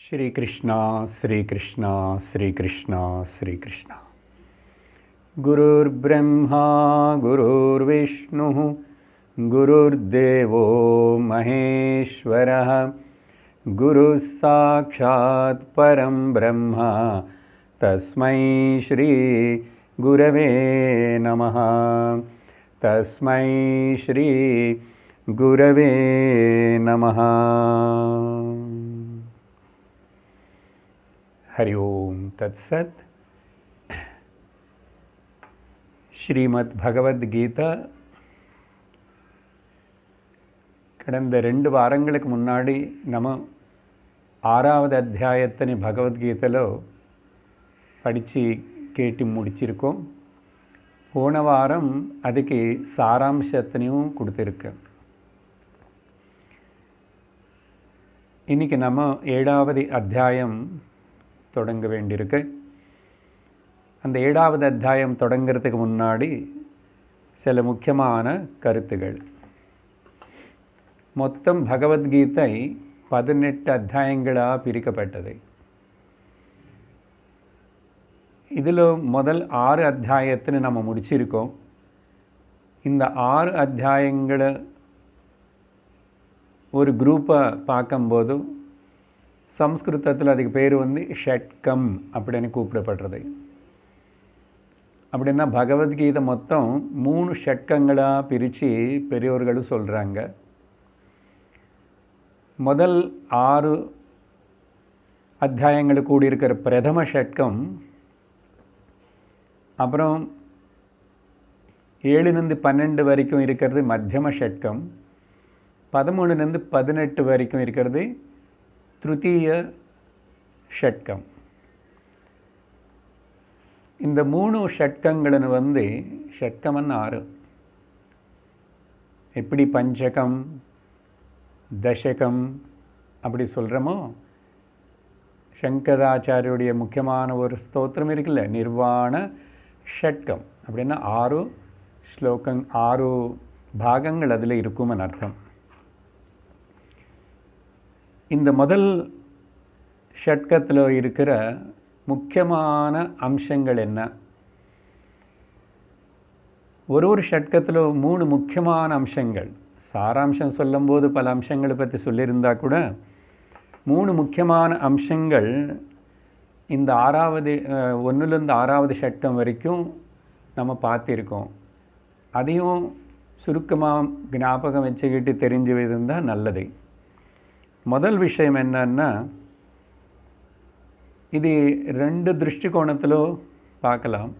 श्री कृष्णा श्री कृष्णा श्री कृष्णा श्री कृष्णा। गुरुर्ब्रह्मा गुरुर्विष्णुः गुरुर्देवो महेश्वरः गुरुः साक्षात् परं ब्रह्म तस्मै श्री गुरवे नमः। तस्मै श्री गुरवे नमः। हरि ओम तत्सत। ஸ்ரீமத் பகவத்கீதா கடந்த 2 வாரங்களுக்கு முன்னாடி நம்ம 6வது அத்தியாயத்தினை பகவத்கீதையில படித்து கேட்டு முடிச்சிருக்கோம். போன வாரம் அதுக்கு சாராம்சத்தினையும் கொடுத்துருக்கேன். இன்னைக்கு நம்ம 7வது அத்தியாயம் தொடங்க வேண்டியிருக்கு. அந்த 7வது அத்தியாயம் தொடங்கிறதுக்கு முன்னாடி சில முக்கியமான கருத்துகள். மொத்தம் பகவத்கீதை 18 அத்தியாயங்களாக பிரிக்கப்பட்டது. இதில் முதல் 6 அத்தியாயத்தினை நம்ம முடிச்சிருக்கோம். இந்த 6 அத்தியாயங்களை ஒரு குரூப்பை பார்க்கும்போது சம்ஸ்கிருதத்தில் அதுக்கு பேர் ஷட்கம் அப்படின்னு கூப்பிடப்படுறது. அப்படின்னா பகவத்கீதை மொத்தம் 3 ஷட்கங்களாக பிரித்து பெரியோர்களும் சொல்கிறாங்க. முதல் 6 அத்தியாயங்கள் கூடியிருக்கிற பிரதம ஷட்கம், அப்புறம் 7லிருந்து 12 வரைக்கும் இருக்கிறது மத்தியம ஷட்கம், 13லிருந்து 18 வரைக்கும் இருக்கிறது திருத்தீய ஷட்கம். இந்த 3 ஷட்கங்களும் ஷட்கம்னு 6. எப்படி பஞ்சகம் தசகம் அப்படி சொல்கிறோமோ, சங்கராச்சாரியுடைய முக்கியமான ஒரு ஸ்தோத்திரம் இருக்குல்ல, நிர்வாண ஷட்கம். அப்படின்னா 6 ஸ்லோகம் 6 பாகங்கள் அதில் இருக்கும்னு அர்த்தம். இந்த முதல் ஷட்கத்தில் இருக்கிற முக்கியமான அம்சங்கள் என்ன? ஒரு ஷட்கத்தில் 3 முக்கியமான அம்சங்கள். சாராம்சம் சொல்லும்போது பல அம்சங்களை பற்றி சொல்லியிருந்தா கூட 3 முக்கியமான அம்சங்கள் இந்த 1லிருந்து 6வது ஷட்கம் வரைக்கும் நம்ம பார்த்திருக்கோம். அதையும் சுருக்கமாக ஞாபகம் வச்சுக்கிட்டு தெரிஞ்சு இருந்தால் நல்லது. முதல் விஷயம் என்னன்னா, இது 2 திருஷ்டிகோணத்தில் பார்க்கலாம்.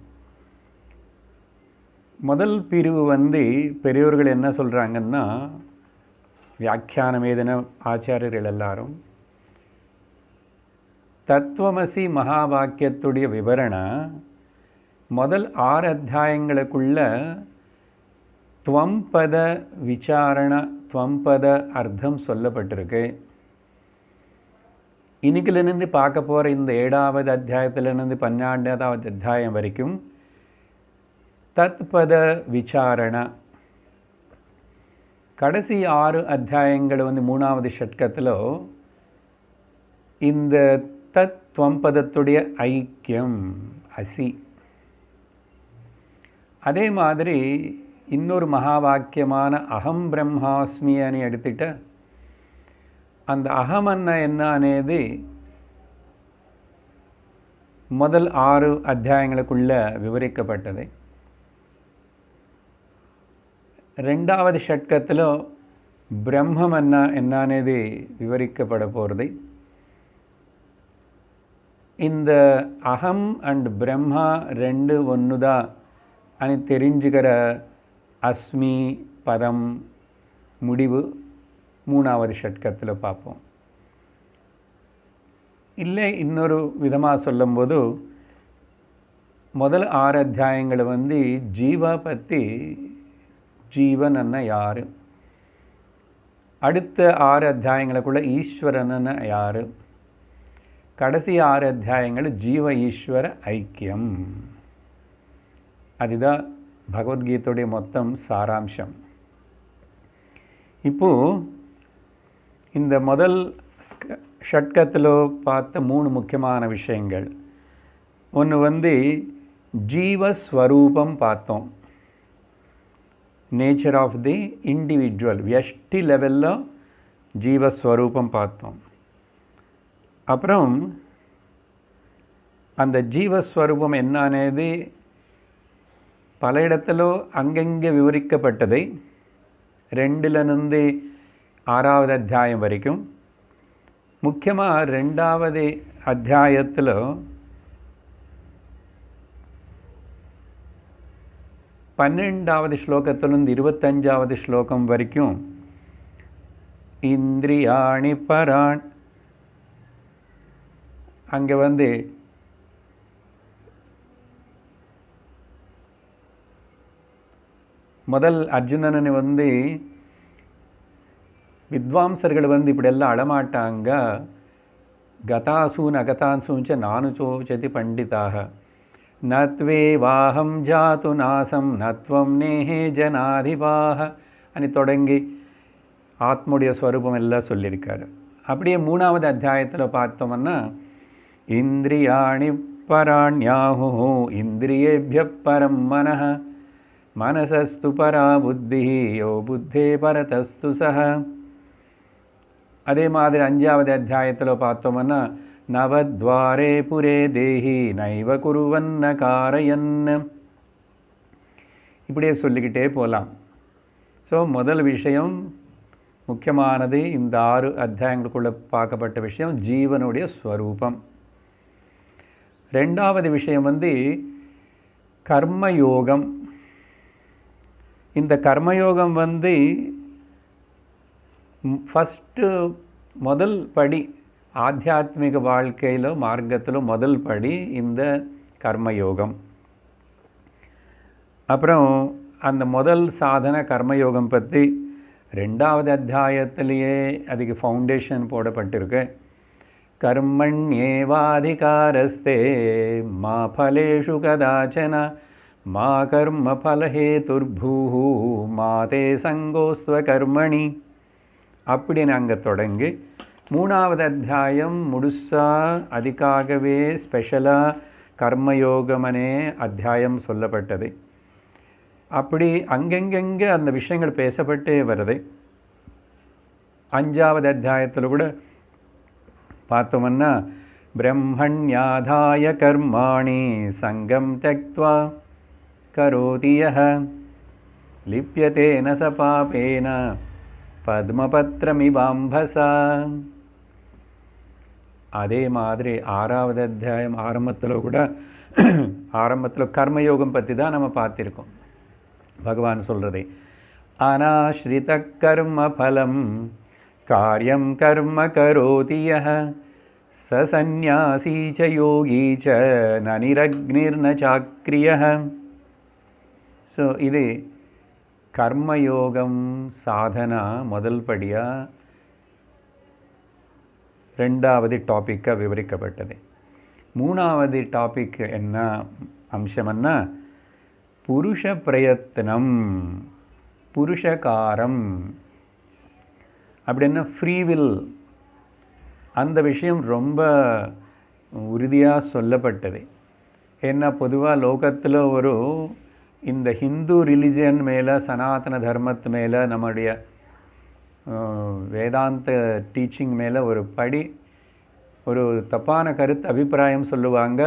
முதல் பிரிவு பெரியோர்கள் என்ன சொல்கிறாங்கன்னா, வியாக்கியானம் ஏதன ஆச்சாரியர்கள் எல்லாரும் தத்துவமசி மகா வாக்கியத்துடைய விவரணம் முதல் 6 அத்தியாயங்களுக்குள்ள துவம்பத விசாரண துவம்பத அர்த்தம் சொல்லப்பட்டிருக்கு. இன்னைக்கிலிருந்து பார்க்க போகிற இந்த 7வது அத்தியாயத்திலிருந்து 12வது அத்தியாயம் வரைக்கும் தத்பத விசாரண. கடைசி 6 அத்தியாயங்கள் 3வது ஷட்கத்தில் இந்த தத்வம்பதத்துடைய ஐக்கியம் அசி. அதே மாதிரி இன்னொரு மகா வாக்கியமான அகம் பிரம்மாஸ்மி అని எடுத்துட்ட அந்த அகமன்ன என்ன అనేది முதல் 6 அத்தியாயங்களுக்குள்ள விவரிக்கப்பட்டது. 2வது ஷட்கத்தில் பிரம்மம் என்ன అనేది விவரிக்கப்பட போகிறது. இந்த அகம் அண்ட் பிரம்மா 2 ஒன்றுதா అని தெரிஞ்சுக்கிற அஸ்மி பதம் முடிவு 3வது ஷட்கத்தில் பார்ப்போம். இல்லை இன்னொரு விதமாக சொல்லும்போது முதல் 6 அத்தியாயங்களை ஜீவா பற்றி, ஜீவன் யார், அடுத்த 6 அத்தியாயங்களுக்குள்ள ஈஸ்வரன் யார், கடைசி 6 அத்தியாயங்கள் ஜீவ ஈஸ்வர ஐக்கியம். அதுதான் பகவத்கீதையுடைய மொத்தம் சாராம்சம். இப்போது இந்த முதல் ஷட்கத்தில் பார்த்த 3 முக்கியமான விஷயங்கள். ஒன்று ஜீவஸ்வரூபம் பார்த்தோம். நேச்சர் ஆஃப் தி இண்டிவிஜுவல், వ్యష్టి லெவலில் ஜீவஸ்வரூபம் பார்த்தோம். அப்புறம் அந்த ஜீவஸ்வரூபம் என்ன అనేది பல இடத்துல அங்கங்கே விவரிக்கப்பட்டதை 2லிருந்து 6வது அத்தியாயம் வரைக்கும். முக்கியமாக 2வது அத்தியாயத்தில் 12வது ஸ்லோகத்திலிருந்து 25வது ஸ்லோகம் வரைக்கும் இந்திரியாணி பரான், அங்கே முதல் அர்ஜுனனை வித்வாம்சர்கள் இப்படியெல்லாம் அழமாட்டாங்க. கதாசூன் அகதாசூஞ்ச நானுச்சோச்சதி பண்டிதாக நத்வே வாஹம் ஜாத்து நாசம் நத்வம் நேஹே ஜனாதிபாக అని தொடங்கி ஆத்முடைய ஸ்வரூபம் எல்லாம் சொல்லியிருக்காரு. அப்படியே 3வது அத்தியாயத்தில் பார்த்தோம்னா இந்திரியாணி பராண்யாஹு இந்திரியேபிய பரம் மனஹ மனசஸ்து பரா புத்தி யோ புத்தே பரதஸ்து சஹ. அதே மாதிரி 5வது அத்தியாயத்தில் பார்த்தோம்னா நவத்வாரே புரே தேஹி நைவ குருவன்ன காரயன். இப்படியே சொல்லிக்கிட்டே போகலாம். ஸோ முதல் விஷயம் முக்கியமானது, இந்த 6 அத்தியாயங்களுக்குள்ளே பார்க்கப்பட்ட விஷயம் ஜீவனுடைய ஸ்வரூபம். 2வது விஷயம் கர்மயோகம். இந்த கர்மயோகம் ஃபஸ்ட்டு முதல் படி ஆத்தியாத்மிக வாழ்க்கையில் மார்க்கத்தில் முதல் படி இந்த கர்மயோகம். அப்புறம் அந்த முதல் சாதன கர்மயோகம் பற்றி 2வது அத்தியாயத்திலேயே அதுக்கு ஃபவுண்டேஷன் போடப்பட்டிருக்கு. கர்மண்யேவாதிகாரஸ்தே மா ஃபலேஷு கதாச்சன மா கர்ம ஃபலஹேதுர்பூஹு மா தே சங்கோஸ்த்வ கர்மணி அப்படின்னு அங்கே தொடங்கி 3வது அத்தியாயம் முழுசாக அதுக்காகவே ஸ்பெஷலாக கர்மயோகமனே அத்தியாயம் சொல்லப்பட்டது. அப்படி அங்கெங்கெங்கே அந்த விஷயங்கள் பேசப்பட்டே வருது. 5வது அத்தியாயத்தில் கூட பார்த்தோம்னா பிரம்மண்யாதாய கர்மாணி சங்கம் த்யக்த்வா கரோதி யஹ லிப்யதேன ச பாபேன பத்மபத்ரமிவாம்பசா. அதே மாதிரி 6வது அத்தியாயம் ஆரம்பத்தில் கர்மயோகம் பற்றி தான் நம்ம பார்த்திருக்கோம். பகவான் சொல்கிறதே அநாஸ்ரித கர்ம பலம் காரியம் கர்ம கரோதி யஹ ச சந்நியாசி ச யோகி ச ந நிரக்னிர்ன சாக்ரியஹ. ஸோ இது கர்மயோகம் சாதனா முதல் படியாக 2வது டாப்பிக்காக விவரிக்கப்பட்டது. 3வது டாபிக் என்ன அம்சம்னா புருஷ பிரயத்தனம், புருஷகாரம் அப்படின்னா ஃப்ரீவில். அந்த விஷயம் ரொம்ப உறுதியாக சொல்லப்பட்டது. ஏன்னா பொதுவாக லோகத்தில் இந்த ஹிந்து ரிலிஜியன் மேலே, சனாதன தர்மத்து மேலே, நம்முடைய வேதாந்த டீச்சிங் மேலே ஒரு தப்பான கருத்து அபிப்பிராயம் சொல்லுவாங்க.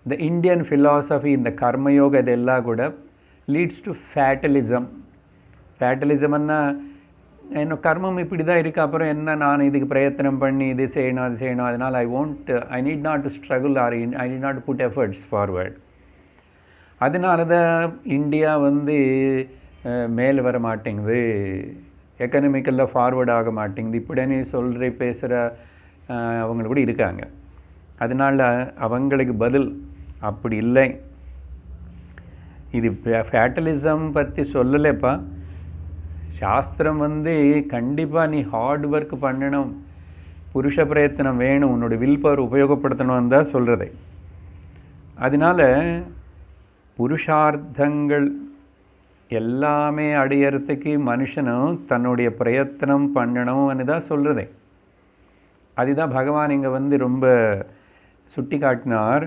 இந்த இந்தியன் ஃபிலாசபி, இந்த கர்மயோக இதெல்லாம் கூட லீட்ஸ் டு ஃபேட்டலிசம். ஃபேட்டலிசம்னா இன்னும் கர்மம் இப்படி தான் இருக்குது, அப்புறம் என்ன நான் இதுக்கு பிரயத்தனம் பண்ணி இது செய்யணும் அது செய்யணும், அதனால் I need not to struggle or I need not to put efforts forward. அதனால தான் இந்தியா மேலே வர மாட்டேங்குது, எக்கனாமிக்கலில் ஃபார்வர்ட் ஆக மாட்டேங்குது இப்படின்னு பேசுகிற அவங்க கூட இருக்காங்க. அதனால் அவங்களுக்கு பதில் அப்படி இல்லை. இது ஃபேட்டலிசம் பற்றி சொல்லலைப்பா. சாஸ்திரம் கண்டிப்பாக நீ ஹார்ட் ஒர்க் பண்ணணும், புருஷ பிரயத்தனம் வேணும், உன்னோட வில் பவர் உபயோகப்படுத்தணும் தான் சொல்கிறது. அதனால் புருஷார்த்தங்கள் எல்லாமே அடையிறதுக்கு மனுஷனும் தன்னுடைய பிரயத்தனம் பண்ணணும்னு தான் சொல்கிறது. அதுதான் பகவான் இங்கே வந்து ரொம்ப சுட்டி காட்டினார்.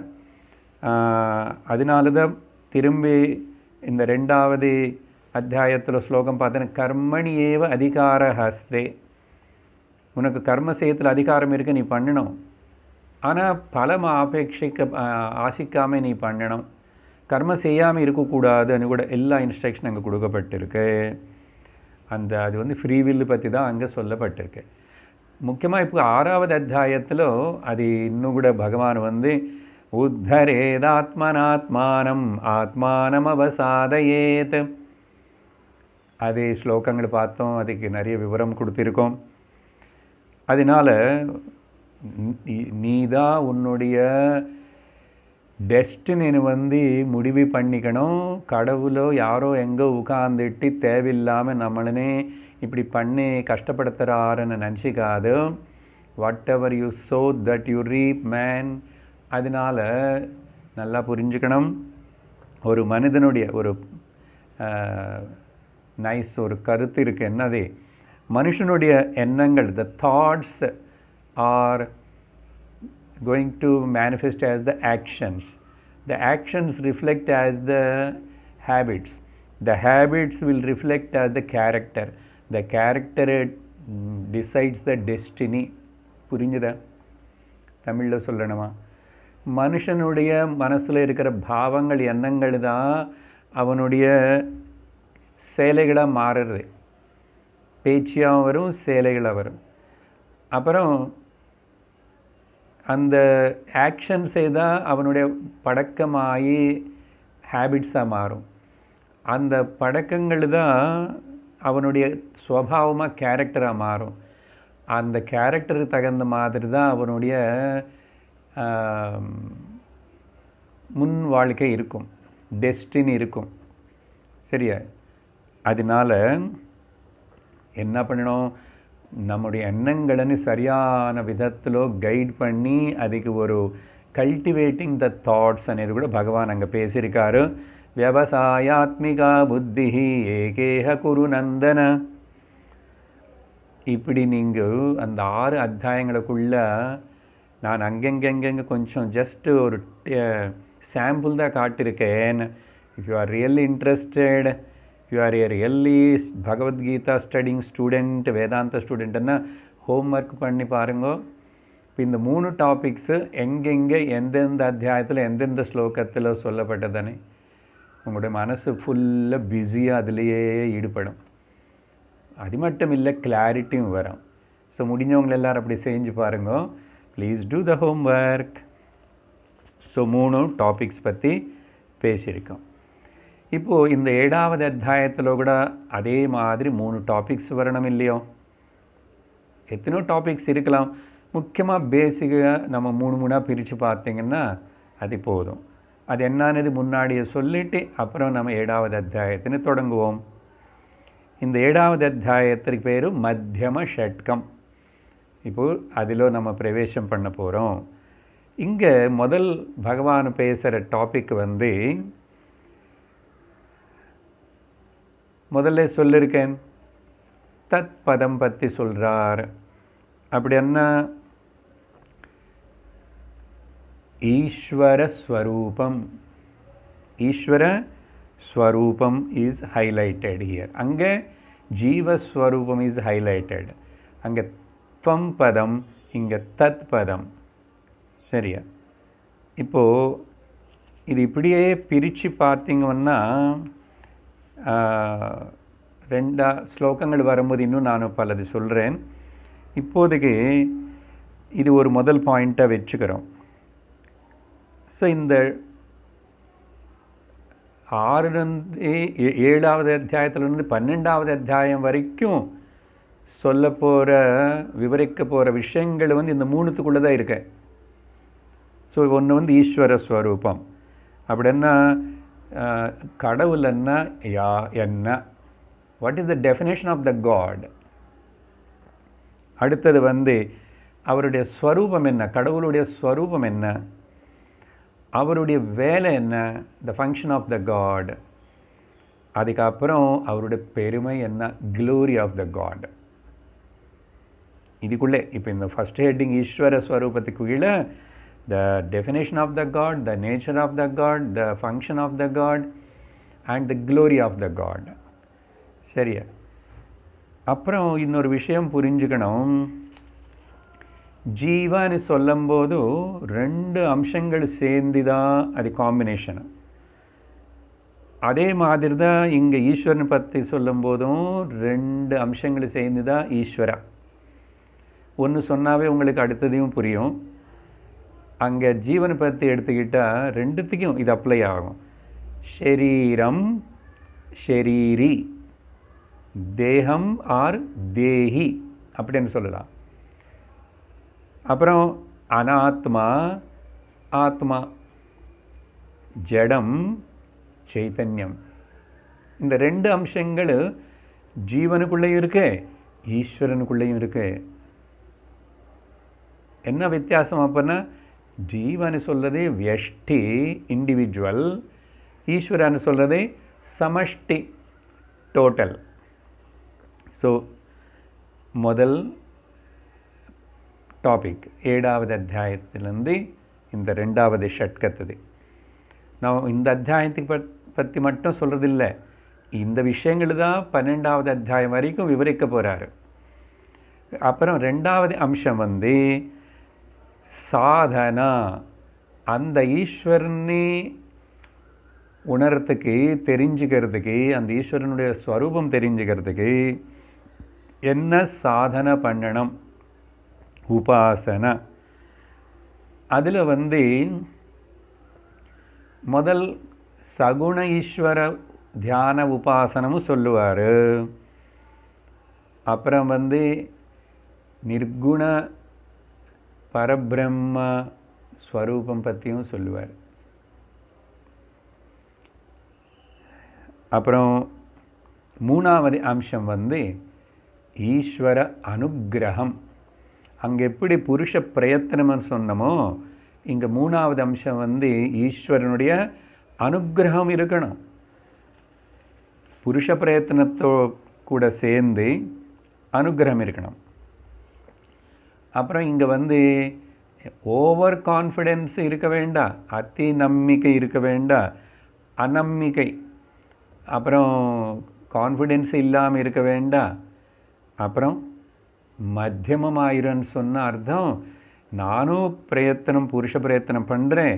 அதனால தான் திரும்பி இந்த 2வது அத்தியாயத்தில் ஸ்லோகம் பார்த்தீங்கன்னா, கர்மணி ஏவ அதிகார ஹஸ்தே. உனக்கு கர்ம செய்யத்தில் அதிகாரம் இருக்குது, நீ பண்ணணும். ஆனால் பலம் ஆசிக்காமல் நீ பண்ணணும். கர்ம செய்யாமல் இருக்கக்கூடாதுன்னு கூட எல்லா இன்ஸ்ட்ரக்ஷன் அங்கே கொடுக்கப்பட்டிருக்கு. அது வந்து ஃப்ரீவில் பற்றி தான் அங்கே சொல்லப்பட்டிருக்கு. முக்கியமாக இப்போ 6வது அத்தியாயத்தில் அது இன்னும் கூட பகவான் வந்து உத்தரேதாத்மனாத்மானம் ஆத்மானம் அவசாதயேத். அது ஸ்லோகங்கள் பார்த்தோம், அதுக்கு நிறைய விவரம் கொடுத்துருக்கோம். அதனால் நீ தான் உன்னுடைய டெஸ்டினின்னு வந்து முடிவு பண்ணிக்கணும். கடவுளோ யாரோ எங்கோ உட்காந்துட்டு தேவையில்லாமல் நம்மளனே இப்படி பண்ணி கஷ்டப்படுத்துகிறாருன்னு நினச்சிக்காது. Whatever you sow that you reap man. அதனால் நல்லா புரிஞ்சுக்கணும். ஒரு மனிதனுடைய ஒரு நைஸ் ஒரு கருத்து இருக்குது. என்னது? மனுஷனுடைய எண்ணங்கள், the thoughts are going to manifest as the actions. The actions reflect as the habits. The habits will reflect as the character. The character decides the destiny. புரிஞ்சுதா? தமிழில் சொல்லணுமா? மனுஷனுடைய மனசில் இருக்கிற பாவங்கள், எண்ணங்கள் தான் அவனுடைய சேலைகளாக மாறுறது. பேச்சியாக வரும், சேலைகளாக வரும். அப்புறம் அந்த ஆக்ஷன்ஸே தான் அவனுடைய பழக்கமாகி ஹேபிட்ஸாக மாறும். அந்த பழக்கங்கள் தான் அவனுடைய சுவாவமாக கேரக்டராக மாறும். அந்த கேரக்டருக்கு தகுந்த மாதிரி தான் அவனுடைய முன் வாழ்க்கை இருக்கும், டெஸ்டினி இருக்கும். சரியா? அதனால் என்ன பண்ணணும்? நம்முடைய எண்ணங்களை சரியான விதத்தில் கைட் பண்ணி அதுக்கு ஒரு கல்டிவேட்டிங் த தாட்ஸ் అనేది கூட பகவான் அங்கே பேசியிருக்காரு. விவசாயாத்மிகா புத்தி ஏகேஹ குரு நந்தன. இப்படி நீங்கள் அந்த 6 அத்தியாயங்களுக்குள்ள நான் அங்கெங்கெங்கெங்கே கொஞ்சம் ஜஸ்ட்டு ஒரு சாம்பிள் தான் காட்டியிருக்கேன். If you are really interested, you are a really Bhagavad Gita studying student, Vedanta student ன்னா ஹோம்ஒர்க் பண்ணி பாருங்கோ. இப்போ இந்த 3 டாபிக்ஸு எங்கெங்கே எந்தெந்த அத்தியாயத்தில் எந்தெந்த ஸ்லோகத்தில் சொல்லப்பட்டதானே உங்களுடைய மனசு ஃபுல்லாக பிஸியாக அதிலேயே ஈடுபடும். அது மட்டும் இல்லை, கிளாரிட்டியும் வரும். ஸோ முடிஞ்சவங்க எல்லோரும் அப்படி செஞ்சு பாருங்கோ. Please do the homework. So 3 topics பற்றி பேசியிருக்கோம். இப்போது இந்த 7வது அத்தியாயத்தில் கூட அதே மாதிரி 3 டாபிக்ஸ் வரணும் இல்லையோ? எத்தனையோ டாபிக்ஸ் இருக்கலாம். முக்கியமாக பேசிக்காக நம்ம 3 பிரித்து பார்த்திங்கன்னா அது போதும். அது என்னன்னு முன்னாடியே சொல்லிவிட்டு அப்புறம் நம்ம 7வது அத்தியாயத்தின்னு தொடங்குவோம். இந்த 7வது அத்தியாயத்துக்கு பேர் மத்தியம ஷட்கம். இப்போது அதில் நம்ம பிரவேசம் பண்ண போகிறோம். இங்கே முதல் பகவான் பேசுகிற டாபிக் வந்து முதல்ல சொல்லியிருக்கேன், தத் பதம் பற்றி சொல்கிறார். அப்படி என்ன? ஈஸ்வர ஸ்வரூபம். ஈஸ்வர ஸ்வரூபம் இஸ் ஹைலைட்டட் ஹியர். அங்கே ஜீவஸ்வரூபம் இஸ் ஹைலைட்டட். அங்கே துவம் பதம், இங்கே தத் பதம். சரியா? இப்போது இது இப்படியே பிரித்து பார்த்திங்கன்னா 2 ஸ்லோகங்கள் வரும்போது இன்னும் நான் பலது சொல்கிறேன். இப்போதைக்கு இது ஒரு முதல் பாயிண்ட்டாக வச்சுக்கிறோம். ஸோ இந்த 7வது அத்தியாயத்திலிருந்து 12வது அத்தியாயம் வரைக்கும் சொல்ல போகிற விவரிக்க போகிற விஷயங்கள் வந்து இந்த 3த்துக்குள்ளே தான் இருக்கு. ஸோ ஒன்று வந்து ஈஸ்வர ஸ்வரூபம். அப்படின்னா கடவுள் என்ன, what is the definition of the god. அடுத்தது வந்து அவருடைய ஸ்வரூபம் என்ன, கடவுளுடைய ஸ்வரூபம் என்ன, அவருடைய வேலை என்ன, the function of the god. அதுக்கப்புறம் அவருடைய பெருமை என்ன, க்ளோரி ஆஃப் த காட். இதுக்குள்ளே இப்போ இந்த ஃபஸ்ட் ஹெட்டிங் ஈஸ்வர ஸ்வரூபத்துக்கு கீழே the definition of the god, the nature of the god, the function of the god and the glory of the god. சரியா? அப்புறம் இன்னொரு விஷயம் புரிஞ்சுக்கணும். ஜீவான்னு சொல்லும்போது 2 அம்சங்கள் சேர்ந்து தான் அது காம்பினேஷனு. அதே மாதிரி தான் இங்கே ஈஸ்வரனை பற்றி சொல்லும் போதும் 2 அம்சங்கள் சேர்ந்து தான் ஈஸ்வரா. ஒன்று சொன்னாவே உங்களுக்கு அடுத்ததையும் புரியும். அங்கே ஜீவனை பற்றி எடுத்துக்கிட்டால் 2த்துக்கும் இது அப்ளை ஆகும். ஷரீரம், ஷரீரி, தேகம் ஆர் தேஹி அப்படின்னு சொல்லலாம். அப்புறம் அனாத்மா, ஆத்மா, ஜடம், சைத்தன்யம். இந்த 2 அம்சங்கள் ஜீவனுக்குள்ளேயும் இருக்கு, ஈஸ்வரனுக்குள்ளேயும் இருக்கு. என்ன வித்தியாசம் அப்படின்னா, ஜீவனு சொல்றது வியஷ்டி இண்டிவிஜுவல், ஈஸ்வரன்னு சொல்றது சமஷ்டி டோட்டல். ஸோ முதல் டாபிக் 7வது அத்தியாயத்திலிருந்து இந்த 2வது ஷட்கத்துது. நான் இந்த அத்தியாயத்துக்கு பற்றி மட்டும் சொல்கிறதில்லை, இந்த விஷயங்கள் தான் 12வது அத்தியாயம் வரைக்கும் விவரிக்க போகிறாரு. அப்புறம் 2வது அம்சம் சாதனா. அந்த ஈஸ்வரனை உணர்றதுக்கு, தெரிஞ்சுக்கிறதுக்கு, அந்த ஈஸ்வரனுடைய ஸ்வரூபம் தெரிஞ்சுக்கிறதுக்கு என்ன சாதனை பண்ணணும், உபாசனை. அதில் முதல் சகுண ஈஸ்வர தியான உபாசனமும் சொல்லுவார். அப்புறம் நிர்குண பரபிரம்ம ஸ்வரூபம் பற்றியும் சொல்லுவார். அப்புறம் 3வது அம்சம் ஈஸ்வர அனுக்கிரகம். அங்கே எப்படி புருஷ பிரயத்தனம்னு சொன்னமோ, இங்கே 3வது அம்சம் ஈஸ்வரனுடைய அனுக்கிரகம் இருக்கணும். புருஷ பிரயத்தனத்தோ கூட சேர்ந்து அனுக்கிரகம் இருக்கணும். அப்புறம் இங்கே ஓவர் கான்ஃபிடென்ஸ் இருக்க வேண்டாம், அதி நம்பிக்கை இருக்க வேண்டாம், அநம்பிக்கை. அப்புறம் கான்ஃபிடென்ஸ் இல்லாமல் இருக்க வேண்டாம். அப்புறம் மத்தியமமாயிருன்னு சொன்ன அர்த்தம், நானும் பிரயத்தனம், புருஷ பிரயத்தனம் பண்ணுறேன்.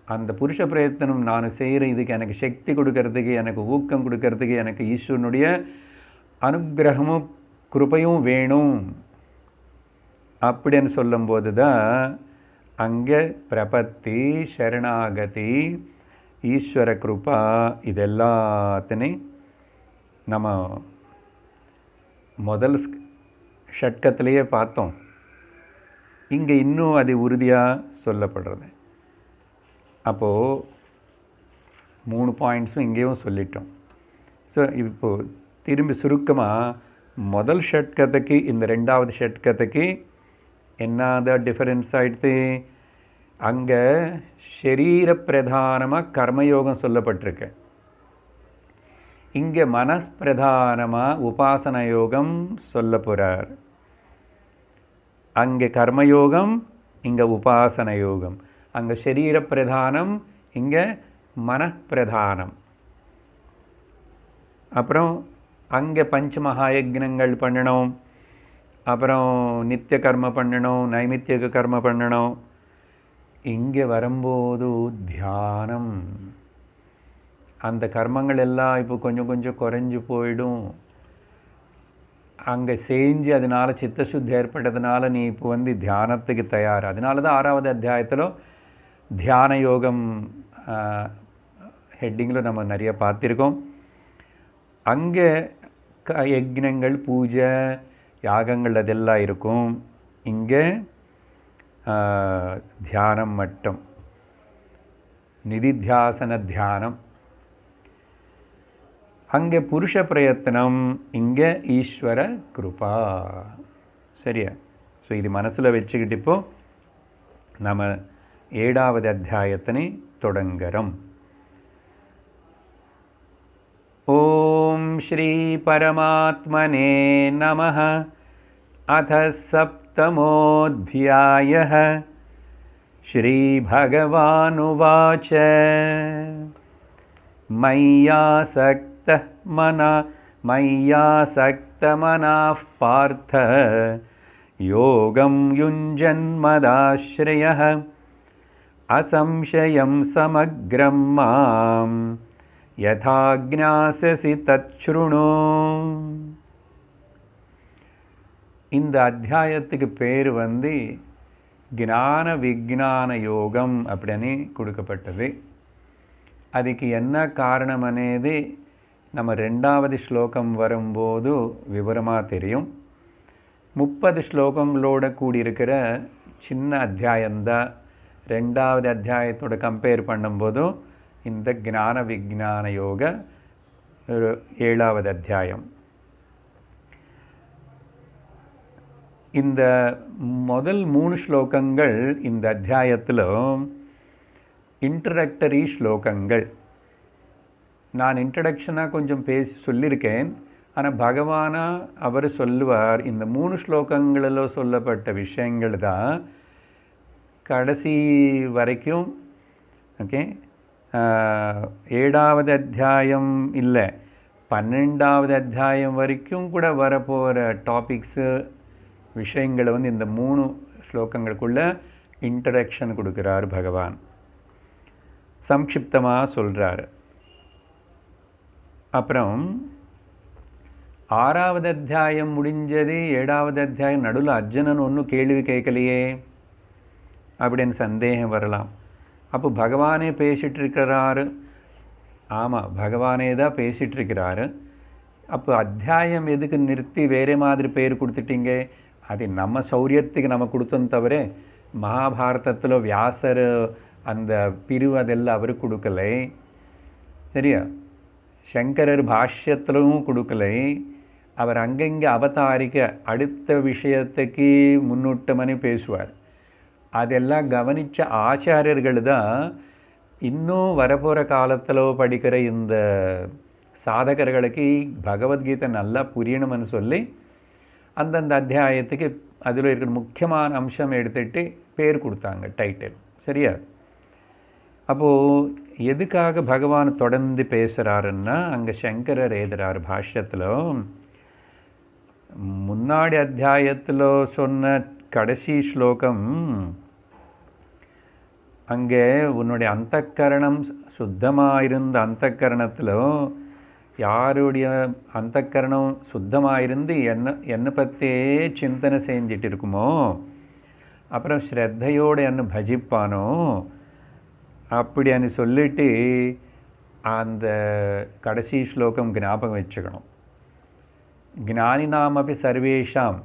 அந்த புருஷ பிரயத்தனம் நான் செய்கிற இதுக்கு எனக்கு சக்தி கொடுக்கறதுக்கு, எனக்கு ஊக்கம் கொடுக்கறதுக்கு எனக்கு ஈஸ்வரனுடைய அனுக்கிரகமும் கிருபையும் வேணும் அப்படின்னு சொல்லும்போது தான் அங்கே பிரபத்தி, சரணாகதி, ஈஸ்வர கிருபா இதெல்லாத்தையும் நம்ம முதல் ஷட்கத்திலேயே பார்த்தோம். இங்கே இன்னும் அது உறுதியாக சொல்லப்படுறது. அப்போது 3 பாயிண்ட்ஸும் இங்கேயும் சொல்லிட்டோம். ஸோ இப்போது திரும்பி சுருக்கமாக முதல் ஷட்கத்துக்கு இந்த 2வது ஷட்கத்துக்கு என்னது டிஃபரன்ஸ் ஆகிடுது? அங்கே ஷரீர பிரதானமாக கர்மயோகம் சொல்லப்பட்டிருக்கு. இங்கே மனப்பிரதானமாக உபாசன யோகம் சொல்ல போகிறார். அங்கே கர்மயோகம், இங்கே உபாசன யோகம். அங்கே ஷரீர பிரதானம், இங்கே மனப்பிரதானம். அப்புறம் அங்கே பஞ்சமகாயஜ்னங்கள் பண்ணணும், அப்புறம் நித்திய கர்ம பண்ணணும், நைமித்தியக கர்ம பண்ணணும். இங்கே வரும்போது தியானம். அந்த கர்மங்கள் எல்லாம் இப்போ கொஞ்சம் கொஞ்சம் குறைஞ்சி போயிடும். அங்கே செஞ்சு அதனால் சித்தசுத்தி ஏற்பட்டதுனால நீ இப்போ தியானத்துக்கு தயார். அதனால தான் 6வது அத்தியாயத்தில் தியான யோகம் ஹெட்டிங்கில் நம்ம நிறைய பார்த்துருக்கோம். அங்கே யஜ்னங்கள், பூஜை, யாகங்கள் அதெல்லாம் இருக்கும். இங்கே தியானம் மட்டும், நிதித்தியாசன தியானம். அங்கே புருஷ பிரயத்தனம், இங்கே ஈஸ்வர கிருபா. சரியா? ஸோ இது மனசில் வச்சுக்கிட்டு இப்போ நம்ம 7வது அத்தியாயத்தினை தொடங்குறோம். ஓம் ஸ்ரீ பரமாத்மனே நமः. அத सप्तमोऽध्यायः श्रीभगवानुवाच मय्यासक्तमनाः पार्थ योगं युञ्जन्मदाश्रयः असंशयं समग्रं मां यथा ज्ञास्यसि तच्छृणु. இந்த அத்தியாயத்துக்கு பேர் ஞான விஞ்ஞான யோகம் அப்படின்னு கொடுக்கப்பட்டது. அதுக்கு என்ன காரணம் అనేది நம்ம 2வது ஸ்லோகம் வரும்போது விவரமாக தெரியும். 30 ஸ்லோகங்களோட கூடியிருக்கிற சின்ன அத்தியாயம்தான் 2வது அத்தியாயத்தோட கம்பேர் பண்ணும்போது இந்த ஞான விஞ்ஞான யோக 7வது அத்தியாயம். இந்த முதல் 3 ஸ்லோகங்கள் இந்த அத்தியாயத்தில் இன்ட்ரடக்டரி ஸ்லோகங்கள். நான் இன்ட்ரடக்ஷனாக கொஞ்சம் சொல்லியிருக்கேன். ஆனால் பகவானா அவர் சொல்லுவார், இந்த 3 ஸ்லோகங்களில் சொல்லப்பட்ட விஷயங்கள் தான் கடைசி வரைக்கும். ஓகே, 7வது அத்தியாயம் இல்லை, 12வது அத்தியாயம் வரைக்கும் கூட வரப்போகிற டாபிக்ஸு விஷயங்களை இந்த 3 ஸ்லோகங்களுக்குள்ள இன்ட்ரடக்ஷன் கொடுக்குறார் பகவான். சம்க்ஷிப்தமாக சொல்கிறார். அப்புறம் 6வது அத்தியாயம் முடிஞ்சது, 7வது அத்தியாயம் நடுவில் அர்ஜுனன் ஒன்றும் கேள்வி கேட்கலையே அப்படின்னு சந்தேகம் வரலாம். அப்போ பகவானே பேசிகிட்டு இருக்கிறாரு. ஆமாம், பகவானே தான் பேசிகிட்டு இருக்கிறாரு. அப்போ அத்தியாயம் எதுக்கு நிறுத்தி வேறு மாதிரி பேர் கொடுத்துட்டீங்க? அது நம்ம சௌரியத்துக்கு நம்ம கொடுத்தோம் தவிர மகாபாரதத்தில் வியாசர் அந்த பிரிவு அதெல்லாம் அவர் கொடுக்கலை. சரியா? சங்கரர் பாஷ்யத்திலும் கொடுக்கலை. அவர் அங்கங்கே அவதாரிக்க அடுத்த விஷயத்துக்கு முன்னூட்டமனி பேசுவார். அதெல்லாம் கவனித்த ஆச்சாரியர்கள் தான் இன்னும் வரப்போகிற காலத்தில் படிக்கிற இந்த சாதகர்களுக்கு பகவத்கீதை நல்லா புரியணும்னு சொல்லி அந்தந்த அத்தியாயத்துக்கு அதில் இருக்கிற முக்கியமான அம்சம் எடுத்துகிட்டு பேர் கொடுத்தாங்க, டைட்டில். சரியா? அப்போது எதுக்காக பகவான் தொடர்ந்து பேசுகிறாருன்னா, அங்கே சங்கரர் எழுதுகிறார் பாஷ்யத்தில், முன்னாடி அத்தியாயத்தில் சொன்ன கடைசி ஸ்லோகம், அங்கே உன்னுடைய அந்தக்கரணம் சுத்தமாக இருந்த அந்தக்கரணத்தில் யாருடைய அந்தக்கரணம் சுத்தமாக இருந்து என்னை பற்றியே சிந்தனை செஞ்சிட்டு இருக்குமோ, அப்புறம் ஸ்ரத்தையோடு என்னை பஜிப்பானோ அப்படின்னு சொல்லிட்டு அந்த கடைசி ஸ்லோகம் ஞாபகம் வச்சுக்கணும். ஞானினாமபி சர்வேஷாம்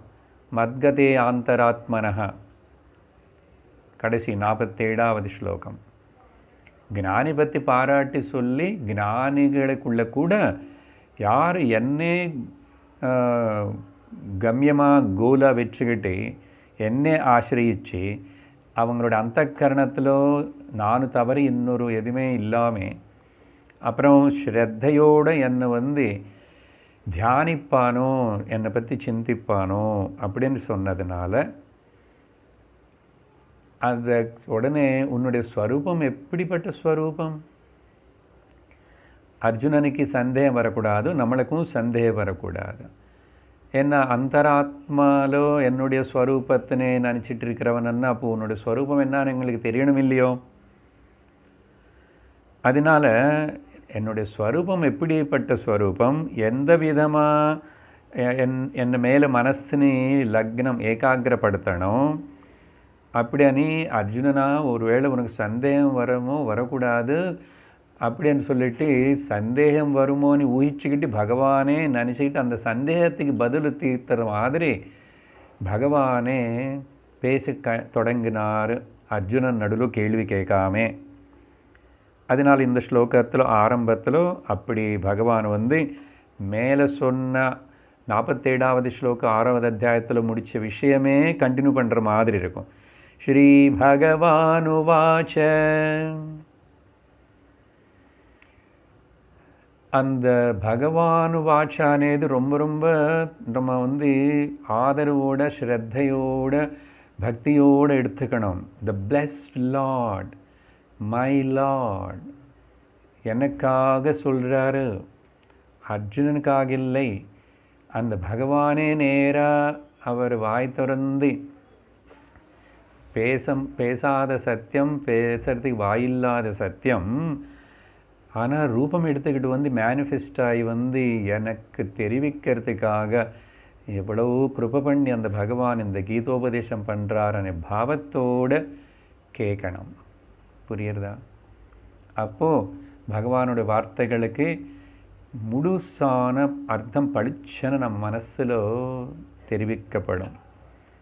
மத்கதே ஆந்தராத்மனः, கடைசி 47வது ஸ்லோகம். ஞானி பற்றி பாராட்டி சொல்லி ஞானிகளுக்குள்ள கூட யார் என்னே கம்யமாக கோலாக வச்சுக்கிட்டு என்னை ஆசிரியிச்சு அவங்களோட அந்தக்கரணத்தில் நான் தவறு இன்னொரு எதுவுமே இல்லாமல் அப்புறம் ஸ்ரத்தையோடு என்னை தியானிப்பானோ, என்னை பற்றி சிந்திப்பானோ அப்படின்னு சொன்னதுனால அது உடனே உன்னுடைய ஸ்வரூபம் எப்படிப்பட்ட ஸ்வரூபம்? அர்ஜுனனுக்கு சந்தேகம் வரக்கூடாது, நம்மளுக்கும் சந்தேகம் வரக்கூடாது. ஏன்னா அந்தராத்மாலோ என்னுடைய ஸ்வரூபத்தினே நினச்சிட்டு இருக்கிறவன்னா அப்போ உன்னுடைய ஸ்வரூபம் என்னன்னு எங்களுக்கு தெரியணும் இல்லையோ? அதனால் என்னுடைய ஸ்வரூபம் எப்படிப்பட்ட ஸ்வரூபம், எந்த விதமாக என்னை மேலே மனசுனி லக்னம் ஏகாகிரப்படுத்தணும் அப்படின்னு அர்ஜுனனா ஒருவேளை உனக்கு சந்தேகம் வருமோ வரக்கூடாது அப்படின்னு சொல்லிட்டு சந்தேகம் வருமோன்னு ஊகிச்சுக்கிட்டு பகவானே நினச்சிக்கிட்டு அந்த சந்தேகத்துக்கு பதில் தீர்த்துற மாதிரி பகவானே பேச தொடங்கினார் அர்ஜுனன் நடுவில் கேள்வி கேட்காமே. அதனால் இந்த ஸ்லோகத்தில் ஆரம்பத்தில் அப்படி பகவான் மேலே சொன்ன 47வது ஸ்லோகம் 6வது அத்தியாயத்தில் முடித்த விஷயமே கண்டினியூ பண்ணுற மாதிரி இருக்கும். ஸ்ரீ பகவானுவாச்ச அந்த பகவானு வாட்ச అనేది ரொம்ப ரொம்ப நம்ம வந்து ஆதரவோட ஸ்ரத்தையோட பக்தியோட எடுத்துக்கணும். த பிளெஸ்ட் லார்ட், மை லார்ட், எனக்காக சொல்கிறாரு, அர்ஜுனனுக்காக இல்லை. அந்த பகவானே நேராக அவர் வாய் திறந்து பேசாத சத்தியம், பேசுறதுக்கு வாயில்லாத சத்தியம், ஆனால் ரூபம் எடுத்துக்கிட்டு வந்து மேனிஃபெஸ்ட் ஆகி வந்து எனக்கு தெரிவிக்கிறதுக்காக எவ்வளவு கிருபை பண்ணி அந்த பகவான் இந்த கீதோபதேசம் பண்ணுறாருன்னு பாவத்தோடு கேட்கணும். புரியுறதா? அப்போது பகவானுடைய வார்த்தைகளுக்கு முழுசான அர்த்தம் பளிச்சுன்னு நம்ம மனசில் தெரிவிக்கப்படும்.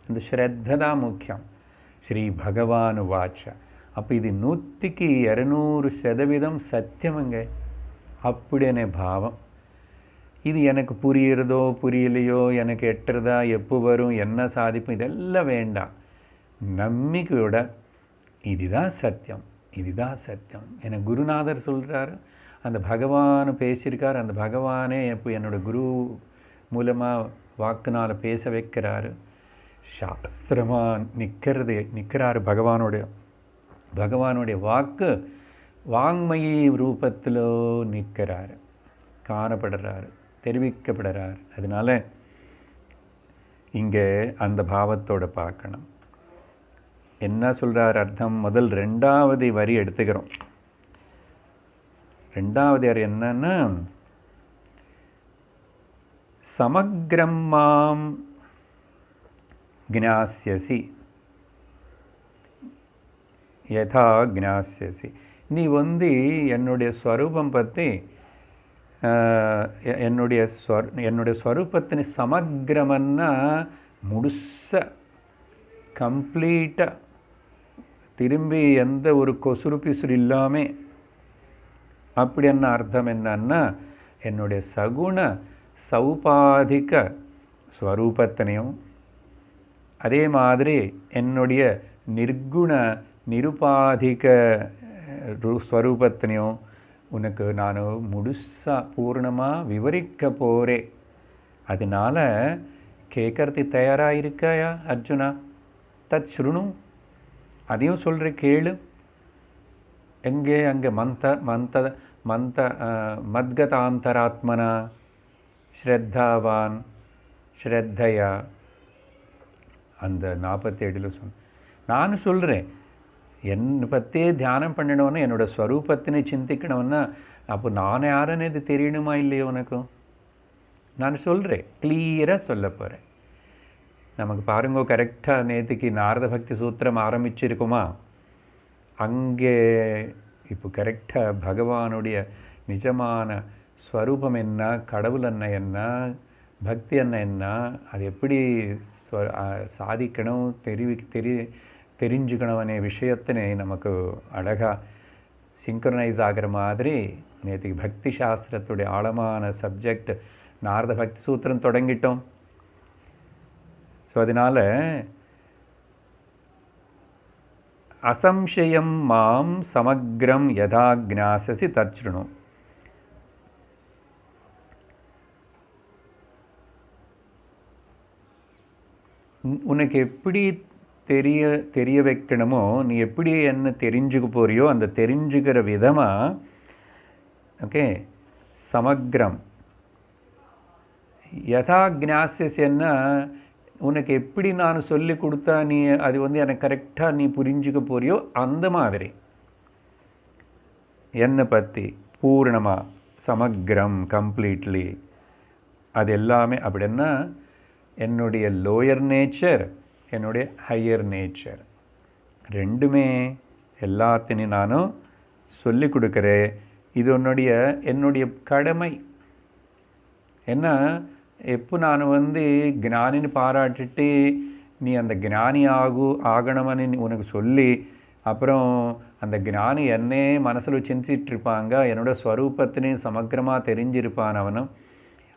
இந்த ஸ்ரத்த தான் முக்கியம். ஸ்ரீ பகவான் வாச்ச. அப்போ இது 100க்கு 200% சத்தியமுங்க. அப்படின்னே பாவம். இது எனக்கு புரியுறதோ புரியலையோ, எனக்கு எட்டுறதா, எப்போ வரும், என்ன சாதிப்பும், இதெல்லாம் வேண்டாம். நம்பிக்கையோட இதுதான் சத்தியம், இதுதான் சத்தியம். என குருநாதர் சொல்கிறாரு, அந்த பகவான் பேசியிருக்கார். அந்த பகவானே இப்போ என்னோட குரு மூலமாக வாக்குனால் பேச வைக்கிறாரு. சாஸ்திரமாக நிற்கிறாரு. பகவானுடைய வாக்கு வாங்மயி ரூபத்தில் நிற்கிறாரு, காணப்படுறாரு, தெரிவிக்கப்படுறார். அதனால இங்கே அந்த பாவத்தோடு பார்க்கணும். என்ன சொல்கிறார் அர்த்தம்? முதல் 2வது வரி எடுத்துக்கிறோம். 2வது வரி என்னன்னா, சமக்ரம் மாம் ஜ்ஞாஸ்யசி யதா ஜ்ஞாஸ்யசி. நீ வந்து என்னுடைய ஸ்வரூபம் பற்றி, என்னுடைய ஸ்வரூபத்தின் சமக்கிரமன்னா முழுச கம்ப்ளீட்டாக திரும்பி எந்த ஒரு கொசுறு பிசுறு இல்லாமல், அப்படி என்ன அர்த்தம் என்னன்னா, என்னுடைய சகுண சௌபாதிக ஸ்வரூபத்தினையும் அதே மாதிரி என்னுடைய நிர்குண நிருபாதிக ஸ்வரூபத்தினையும் உனக்கு நான் முழுசாக பூர்ணமாக விவரிக்க போகிறேன். அதனால் கேட்கறது தயாராக இருக்காயா அர்ஜுனா? தத் ஸ்ருணு, அதையும் சொல்கிற கேளு. எங்கே? அங்கே மத்கதாந்தராத்மனா ஸ்ரத்தாவான் ஸ்ரத்தையா, அந்த 47 சொன்ன. நான் சொல்கிறேன், என்னை பற்றியே தியானம் பண்ணணும்னா, என்னோடய ஸ்வரூபத்தினை சிந்திக்கணும்னா, அப்போ நான் யாருன்னு இது தெரியணுமா இல்லையோ உனக்கும்? நான் சொல்கிறேன், கிளியராக சொல்ல போகிறேன். நமக்கு பாருங்கோ, கரெக்டாக நேற்றுக்கு நாரத பக்தி சூத்திரம் ஆரம்பிச்சிருக்குமா? அங்கே இப்போ கரெக்டாக பகவானுடைய நிஜமான ஸ்வரூபம் என்ன, கடவுள் என்ன, பக்தி என்ன, அது எப்படி சாதிக்கணும், தெரிஞ்சுக்கணும் அనే விஷயத்தினை நமக்கு அழகாக சிங்க்ரனைஸ் ஆகிற மாதிரி நேற்றுக்கு பக்தி சாஸ்திரத்துடைய ஆழமான சப்ஜெக்ட் நாரத பக்தி சூத்திரம் தொடங்கிட்டோம். ஸோ அதனால் அசம்சயம் மாம் சமக்ரம் யதா ஜ்ஞாசசி தச்ருணு. உனக்கு எப்படி தெரிய வைக்கணுமோ, நீ எப்படி என்ன தெரிஞ்சுக்க போறியோ அந்த தெரிஞ்சுக்கிற விதமாக, ஓகே, சமக்ரம் யதா ஜ்ஞாஸ்யன்னா, உனக்கு எப்படி நான் சொல்லி கொடுத்தா நீ அது வந்து எனக்கு கரெக்டாக நீ புரிஞ்சுக்க போறியோ அந்த மாதிரி என்னை பற்றி பூர்ணமாக சமக்ரம் கம்ப்ளீட்லி அது எல்லாமே. அப்படின்னா என்னுடைய லோயர் நேச்சர், என்னுடைய ஹையர் நேச்சர் ரெண்டுமே எல்லாத்தையும் நானும் சொல்லி கொடுக்குறேன். இது என்னுடைய கடமை. என்ன, எப்போ நான் வந்து ஞானின்னு பாராட்டிட்டு நீ அந்த ஞானி ஆகணும்னு உனக்கு சொல்லி, அப்புறம் அந்த ஞானி என்னே மனசில் சிந்திச்சிட்ருப்பாங்க, என்னோடய ஸ்வரூபத்தினையும் சமக்கிரமாக தெரிஞ்சிருப்பான் அவனும்.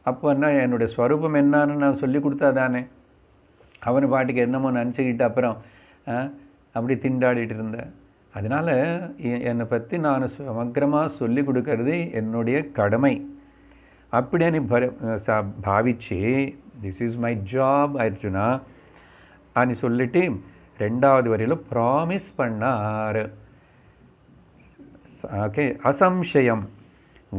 அப்போ என்ன, என்னுடைய ஸ்வரூபம் என்னான்னு நான் சொல்லி கொடுத்தா தானே, அவனு பாட்டுக்கு என்னமோ நினச்சிக்கிட்டு அப்புறம் அப்படி திண்டாடிட்டு இருந்தேன். அதனால் என்னை பற்றி நான் சமக்கிரமாக சொல்லி கொடுக்கறது என்னுடைய கடமை. அப்படின்னு பாவிச்சு this is my job Arjuna అని சொல்லிட்டு 2வது வரியில் ப்ராமிஸ் பண்ணார். ஓகே, அசம்சயம்,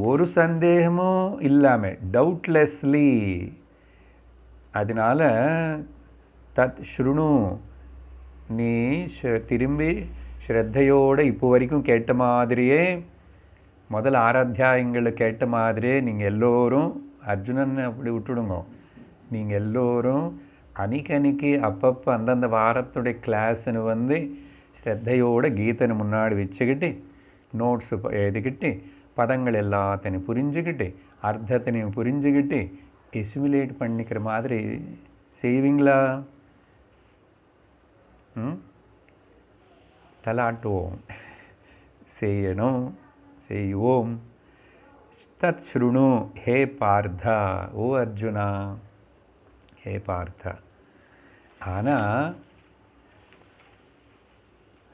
ஒரு சந்தேகமும் இல்லாமல், டவுட்லெஸ்லி. அதனால தத் ஸ்ருணு, நீ திரும்பி ஸ்ரத்தையோடு இப்போ வரைக்கும் கேட்ட மாதிரியே, முதல் 6 அத்தியாயங்களில் கேட்ட மாதிரியே நீங்கள் எல்லோரும், அர்ஜுனன் அப்படி விட்டுடுங்க, நீங்கள் எல்லோரும் அன்னைக்கு அப்பப்போ அந்தந்த வாரத்துடைய கிளாஸ்ன்னு வந்து ஸ்ரத்தையோடு கீதனை முன்னாடி வச்சுக்கிட்டு நோட்ஸு எழுதிக்கிட்டு பதங்கள் எல்லாத்தையும் புரிஞ்சுக்கிட்டு அர்த்தத்தினையும் புரிஞ்சுக்கிட்டு எசிமுலேட் பண்ணிக்கிற மாதிரி செய்வீங்களா? தலாட்டுவோம், செய்யணும், செய்வோம். தத் ஸ்ருணு ஹே பார்த்தா, ஓ அர்ஜுனா, ஹே பார்த்தா. ஆனால்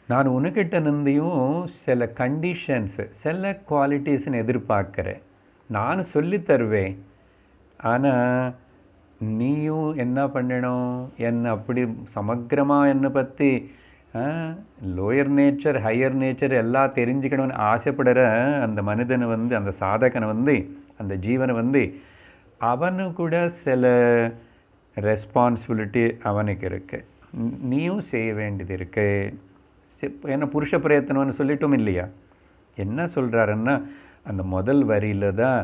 நான் உனக்கிட்ட நிந்தையும் சில கண்டிஷன்ஸு, சில குவாலிட்டிஸ்ன்னு எதிர்பார்க்குறேன். நான் சொல்லித்தருவேன், ஆனால் நீயும் என்ன பண்ணணும், என்னை அப்படி சமக்கிரமாக என்னை பற்றி லோயர் நேச்சர் ஹையர் நேச்சர் எல்லாம் தெரிஞ்சுக்கணும்னு ஆசைப்படுற அந்த மனிதனை வந்து, அந்த சாதகனை வந்து, அந்த ஜீவனை வந்து, அவனு கூட சில ரெஸ்பான்சிபிலிட்டி அவனுக்கு இருக்குது, நீயும் செய்ய வேண்டியது இருக்கு. என்ன புருஷ பிரயத்தனம்னு சொல்லிட்டோம் இல்லையா? என்ன சொல்கிறாருன்னா, அந்த முதல் வரியில் தான்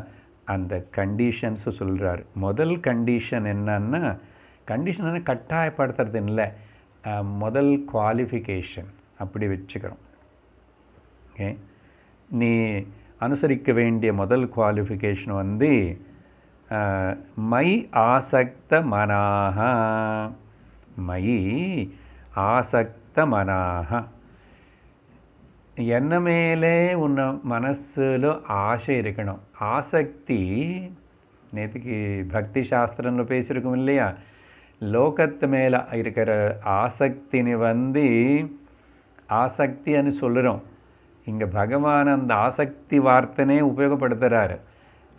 அந்த கண்டிஷன்ஸு சொல்கிறார். முதல் கண்டிஷன் என்னன்னா, கண்டிஷன் என்ன கட்டாயப்படுத்துறது இல்லை, முதல் குவாலிஃபிகேஷன் அப்படி வச்சுக்கிறோம். ஓகே, நீ அனுசரிக்க வேண்டிய முதல் குவாலிஃபிகேஷன் வந்து மை ஆசக்த மனாக, மயி ஆசக்த மனாக, என்ன மேலே உன்னை மனசில் ஆசை இருக்கணும். ஆசக்தி நேற்றுக்கு பக்தி சாஸ்திரம்ல பேசியிருக்கோம் இல்லையா? லோகத்து மேலே இருக்கிற ஆசக்தின்னு வந்து ஆசக்தின்னு சொல்லுறோம். இங்கே பகவான் அந்த ஆசக்தி வார்த்தைனே உபயோகப்படுத்துகிறாரு.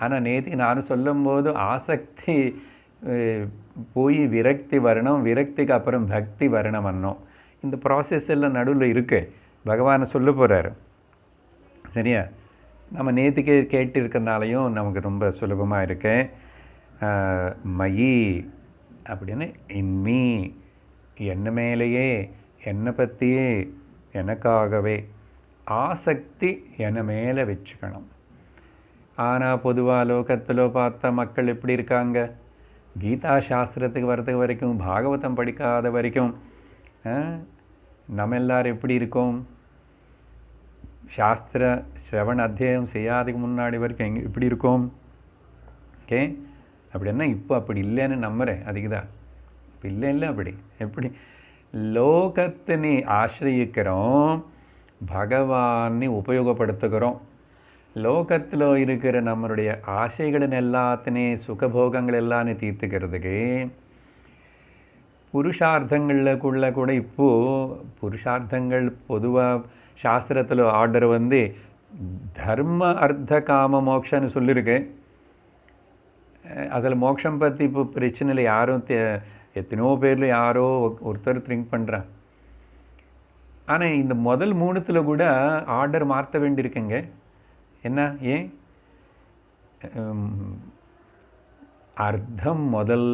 ஆனால் நேற்று நான் சொல்லும்போது ஆசக்தி போய் விரக்தி வரணும், விரக்திக்கு அப்புறம் பக்தி வரணும் அன்னோம். இந்த ப்ராசஸ் எல்லாம் நடுவில் இருக்குது, பகவானை சொல்ல போகிறாரு. சரியா? நம்ம நேற்றுக்கே கேட்டு இருக்கிறனாலையும் நமக்கு ரொம்ப சுலபமாக இருக்கு. மயி அப்படின்னு இன்மீ, என்ன மேலேயே, என்னை பற்றியே, எனக்காகவே ஆசக்தி என்னை மேலே வச்சுக்கணும். ஆனால் பொதுவாக லோகத்தில் பார்த்தா மக்கள் எப்படி இருக்காங்க, கீதா சாஸ்திரத்துக்கு வர்றதுக்கு வரைக்கும், பாகவதம் படிக்காத வரைக்கும் நம்ம எல்லாரும் எப்படி இருக்கோம், சாஸ்திர சிரவண அத்தியாயம் செய்யாதுக்கு முன்னாடி வரைக்கும் எப்படி இருக்கோம்? ஓகே, அப்படின்னா இப்போ அப்படி இல்லைன்னு நம்புகிறேன். அதுக்குதான் இப்போ இல்லை அப்படி எப்படி லோகத்தை நீ ஆசிரியிக்கிறோம், பகவானை உபயோகப்படுத்துகிறோம். லோகத்தில் இருக்கிற நம்மளுடைய ஆசைகளின் எல்லாத்தினையும் சுகபோகங்கள் எல்லாமே தீர்த்துக்கிறதுக்கு புருஷார்த்தங்களுக்குள்ள கூட இப்போது புருஷார்த்தங்கள் பொதுவாக சாஸ்திரத்தில் ஆர்டர் வந்து தர்ம அர்த்த காம மோக்ஷன்னு சொல்லியிருக்கு. அதில் மோட்சம் பற்றி இப்போ பிரச்சனையில் யாரும் எத்தனையோ பேரில் யாரோ ஒருத்தர் திங்க் பண்ணுறான். ஆனால் இந்த முதல் 3த்தில் கூட ஆர்டர் மாற்ற வேண்டியிருக்குங்க. என்ன, ஏன்? அர்த்தம் முதல்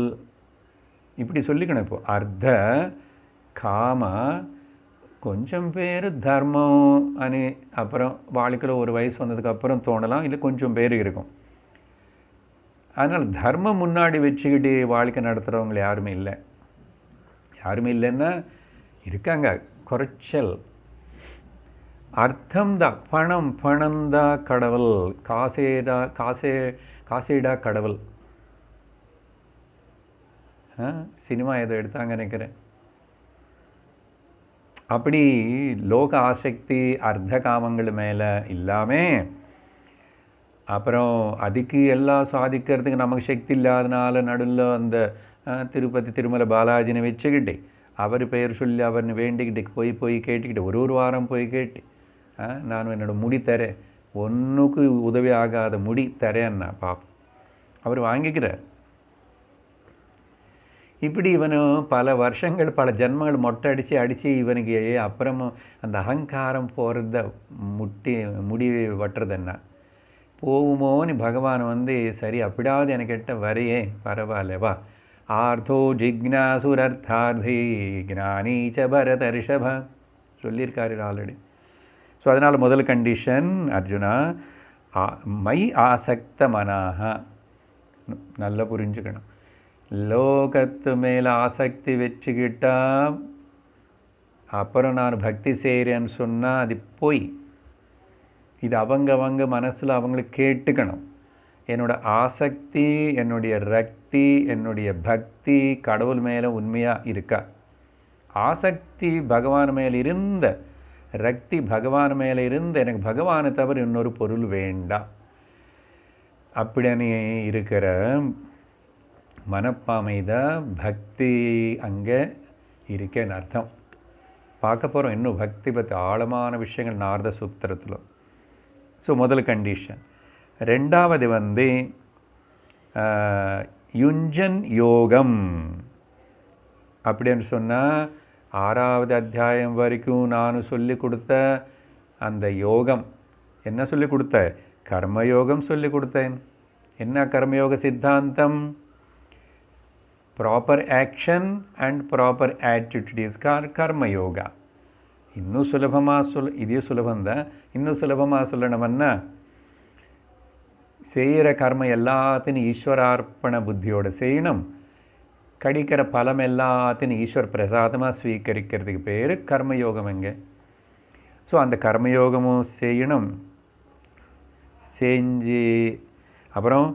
இப்படி சொல்லிக்கணும். இப்போ அர்த்த காம, கொஞ்சம் பேர் தர்மம் அனு, அப்புறம் வாழ்க்கையில் ஒரு வயசு வந்ததுக்கப்புறம் தோணலாம், இல்லை கொஞ்சம் பேர் இருக்கும். அதனால் தர்மம் முன்னாடி வச்சுக்கிட்டு வாழ்க்கை நடத்துகிறவங்க யாருமே இல்லை. யாருமே இல்லைன்னா இருக்காங்க, குறைச்சல். அர்த்தம் தான், பணம், பணம்தான் கடவுள், காசேடா கடவுள். சினிமா ஏதோ எடுத்தாங்க நினைக்கிறேன். அப்படி லோக ஆசக்தி அர்த்த காமங்கள் மேலே இல்லாமல், அப்புறம் அதுக்கு எல்லாம் சாதிக்கிறதுக்கு நமக்கு சக்தி இல்லாதனால நடுவில் அந்த திருப்பதி திருமலை பாலாஜினை வச்சுக்கிட்டு அவர் பெயர் சொல்லி அவர்னு வேண்டிக்கிட்டு போய் கேட்டுக்கிட்டு ஒரு வாரம் போய் கேட்டு, நான் என்னோடய முடி தரேன், ஒன்றுக்கு உதவி ஆகாத முடி தரேன்னா பாப்போம். அவர் வாங்கிக்கிறார். இப்படி இவனு பல வருஷங்கள் பல ஜென்மங்கள் மொட்டை அடித்து இவனுக்கு அப்புறமும் அந்த அகங்காரம் போகிறத முடி வட்டுறது என்ன போகுமோன்னு பகவான் வந்து சரி அப்படியாவது எனக்கிட்ட வரையே பரவாயில்லவா ஆர்த்தோ ஜிக்னாசுரர்த்தார்த்தி ஞானீச்ச பரதர்ஷப சொல்லியிருக்காரு ஆல்ரெடி. ஸோ அதனால் முதல் கண்டிஷன் அர்ஜுனா மை ஆசக்த மனாக நல்லா புரிஞ்சுக்கணும். லோகத்து மேலே ஆசக்தி வச்சுக்கிட்டா அப்புறம் நான் பக்தி செய்கிறேன்னு சொன்னால் அது போய் இது அவங்க மனசில் அவங்களுக்கு கேட்டுக்கணும். என்னோட ஆசக்தி என்னுடைய ரக்தி என்னுடைய பக்தி கடவுள் மேலே உண்மையாக இருக்கா? ஆசக்தி பகவான் மேலே இருந்த ரக்தி பகவான் மேலே இருந்த எனக்கு பகவானை தவிர இன்னொரு பொருள் வேண்டாம் அப்படின்னு இருக்கிற மனப்பாமைதான் பக்தி அங்கே இருக்கேன்னு அர்த்தம். பார்க்க போகிறோம் இன்னும் பக்தி பற்றி ஆழமான விஷயங்கள் நாரத சூத்திரத்தில். ஸோ முதல் கண்டிஷன். ரெண்டாவது வந்து யுஞ்சன் யோகம் அப்படின்னு சொன்னால் 6வது அத்தியாயம் வரைக்கும் நான் சொல்லி கொடுத்த அந்த யோகம் என்ன சொல்லி கொடுத்த கர்மயோகம் சொல்லி கொடுத்தேன். என்ன கர்மயோக சித்தாந்தம்? Proper action and proper attitude is karma yoga. இன்னும் சுலபமாக இதே சுலபந்தான். இன்னும் சுலபமாக சொல்லணும்னா செய்கிற கர்மம் எல்லாத்தையும் ஈஸ்வரார்ப்பண புத்தியோடு செய்யணும். கிடைக்கிற பலம் எல்லாத்தையும் ஈஸ்வர பிரசாதமாக ஸ்வீகரிக்கிறதுக்கு பேர் கர்மயோகம் எங்கே. ஸோ அந்த கர்மயோகமும் செய்யணும். செஞ்சு அப்புறம்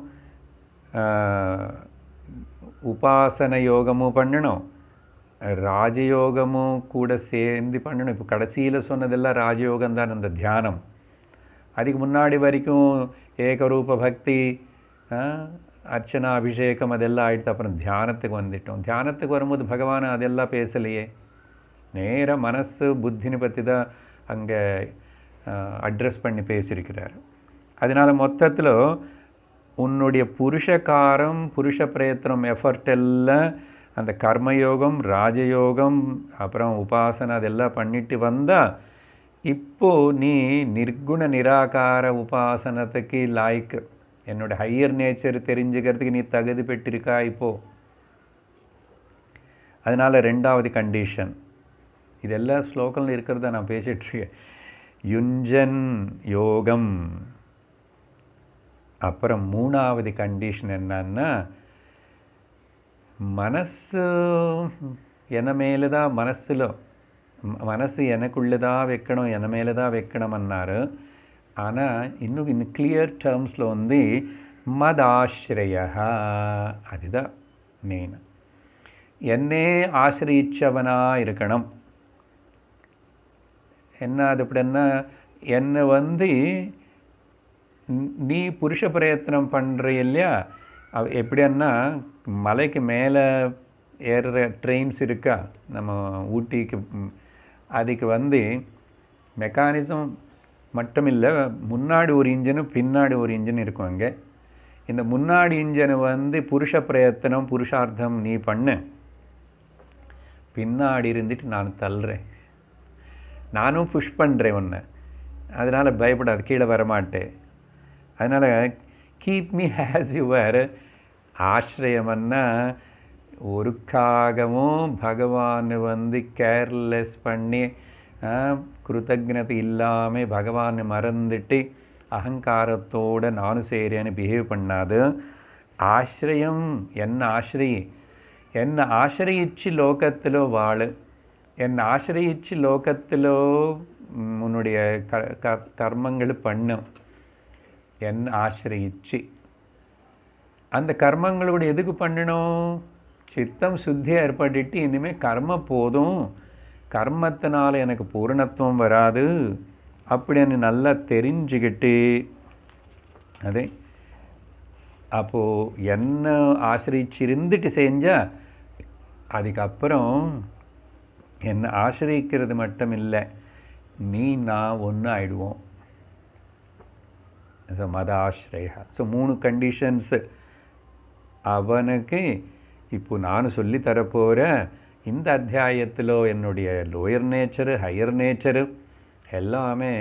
உபாசன யோகமும் பண்ணணும், ராஜயோகமும் கூட சேர்ந்து பண்ணணும். இப்போ கடைசியில் சொன்னதெல்லாம் ராஜயோகம் தான் அந்த தியானம். அதுக்கு முன்னாடி வரைக்கும் ஏகரூப பக்தி அர்ச்சனா அபிஷேகம் அதெல்லாம் ஆகிடுது. அப்புறம் தியானத்துக்கு வந்துட்டோம். தியானத்துக்கு வரும்போது பகவான் அதெல்லாம் பேசலையே, நேராக மனசு புத்தினை பற்றி தான் அங்கே அட்ரஸ் பண்ணி பேசியிருக்கிறார். அதனால் மொத்தத்தில் உன்னுடைய புருஷகாரம் புருஷ பிரயத்தனம் எஃபர்ட் எல்லாம் அந்த கர்மயோகம் ராஜயோகம் அப்புறம் உபாசனை அதெல்லாம் பண்ணிட்டு வந்தால் இப்போது நீ நிர்குண நிராகார உபாசனத்துக்கு லாய்க்கு என்னோட ஹையர் நேச்சர் தெரிஞ்சுக்கிறதுக்கு நீ தகுதி பெற்றிருக்கா இப்போது. அதனால் ரெண்டாவது கண்டிஷன் இதெல்லாம் ஸ்லோகங்கள் இருக்கிறத நான் பேசிகிட்ருக்கேன். யுஞ்சன் யோகம். அப்புறம் மூணாவது கண்டிஷன் என்னன்னா மனசு என மேலே தான் மனசு எனக்குள்ளதான் வைக்கணும் என மேலே தான் வைக்கணும்னாரு. ஆனால் இன்னும் கிளியர் டேர்ம்ஸில் வந்து மதாஸ்ரய அதுதான் மெயின். என்னே ஆசிரியச்சவனாக இருக்கணும். என்ன அது அப்படின்னா என்னை வந்து நீ புருஷ பிரயத்தனம் பண்ணுற இல்லையா, எப்படின்னா மலைக்கு மேலே ஏறுற ட்ரெயின்ஸ் இருக்கா நம்ம ஊட்டிக்கு, அதுக்கு வந்து மெக்கானிசம் மட்டும் இல்லை, முன்னாடி ஒரு இன்ஜினு பின்னாடி ஒரு இன்ஜின் இருக்கும். அங்கே இந்த முன்னாடி இன்ஜினை வந்து புருஷ பிரயத்தனம் புருஷார்த்தம் நீ பண்ணு, பின்னாடி இருந்துட்டு நான் தள்ளுறேன், நானும் புஷ் பண்ணுறேன் உன்னை, அதனால் பயப்படாது, கீழே வரமாட்டேன். அதனால் கீப் மீ ஹேஸ் யுவர் ஆசிரியம்னா ஒருக்காகவும் பகவான் வந்து கேர்லெஸ் பண்ணி கிருத்தஜ்ஞதை இல்லாமல் பகவானை மறந்துட்டு அகங்காரத்தோடு நானும் செய்கிறேன்னு பிஹேவ் பண்ணாது. ஆசிரியம் என்னை ஆசிரியிச்சு லோகத்திலோ வாழு, என்னை ஆசிரியிச்சு லோகத்திலோ உன்னுடைய கர்மங்கள் பண்ணும். என்னை ஆசிரியிச்சு அந்த கர்மங்களோட எதுக்கு பண்ணணும்? சித்தம் சுத்தியாக ஏற்பட்டுட்டு இனிமேல் கர்ம போதும், கர்மத்தினால எனக்கு பூரணத்துவம் வராது அப்படின்னு நல்லா தெரிஞ்சுக்கிட்டு அதே அப்போது என்ன ஆசிரியிச்சு இருந்துட்டு செஞ்சால் அதுக்கப்புறம் என்னை ஆசிரியிக்கிறது மட்டும் இல்லை, நீ நான் ஒன்று ஆயிடுவோம். ஸோ மத ஆசிரியா. ஸோ 3 கண்டிஷன்ஸு அவனுக்கு இப்போ நான் சொல்லி தரப்போகிற இந்த அத்தியாயத்தில் என்னுடைய லோயர் நேச்சரு ஹையர் நேச்சரு எல்லாமே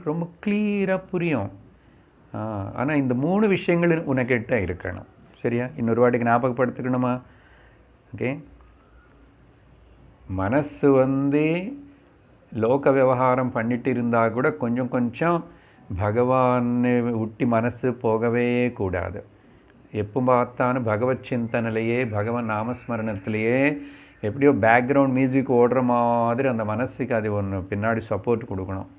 ரொம்ப கிளியராக புரியும். ஆனால் இந்த 3 விஷயங்கள் உனக்கிட்ட இருக்கணும். சரியா? இன்னொரு வாட்டிக்கு ஞாபகப்படுத்திக்கணுமா? ஓகே, மனசு லோக விவகாரம் பண்ணிட்டு இருந்தால் கூட கொஞ்சம் கொஞ்சம் பகவானை விட்டு மனசு போகவே கூடாது. எப்போ பார்த்தாலும் பகவத் சிந்தனையிலேயே பகவான் நாமஸ்மரணத்திலேயே எப்படியோ பேக்ரவுண்ட் மியூசிக் ஓடுற மாதிரி அந்த மனசுக்கு அது ஒன்று பின்னாடி சப்போர்ட் கொடுக்கணும்.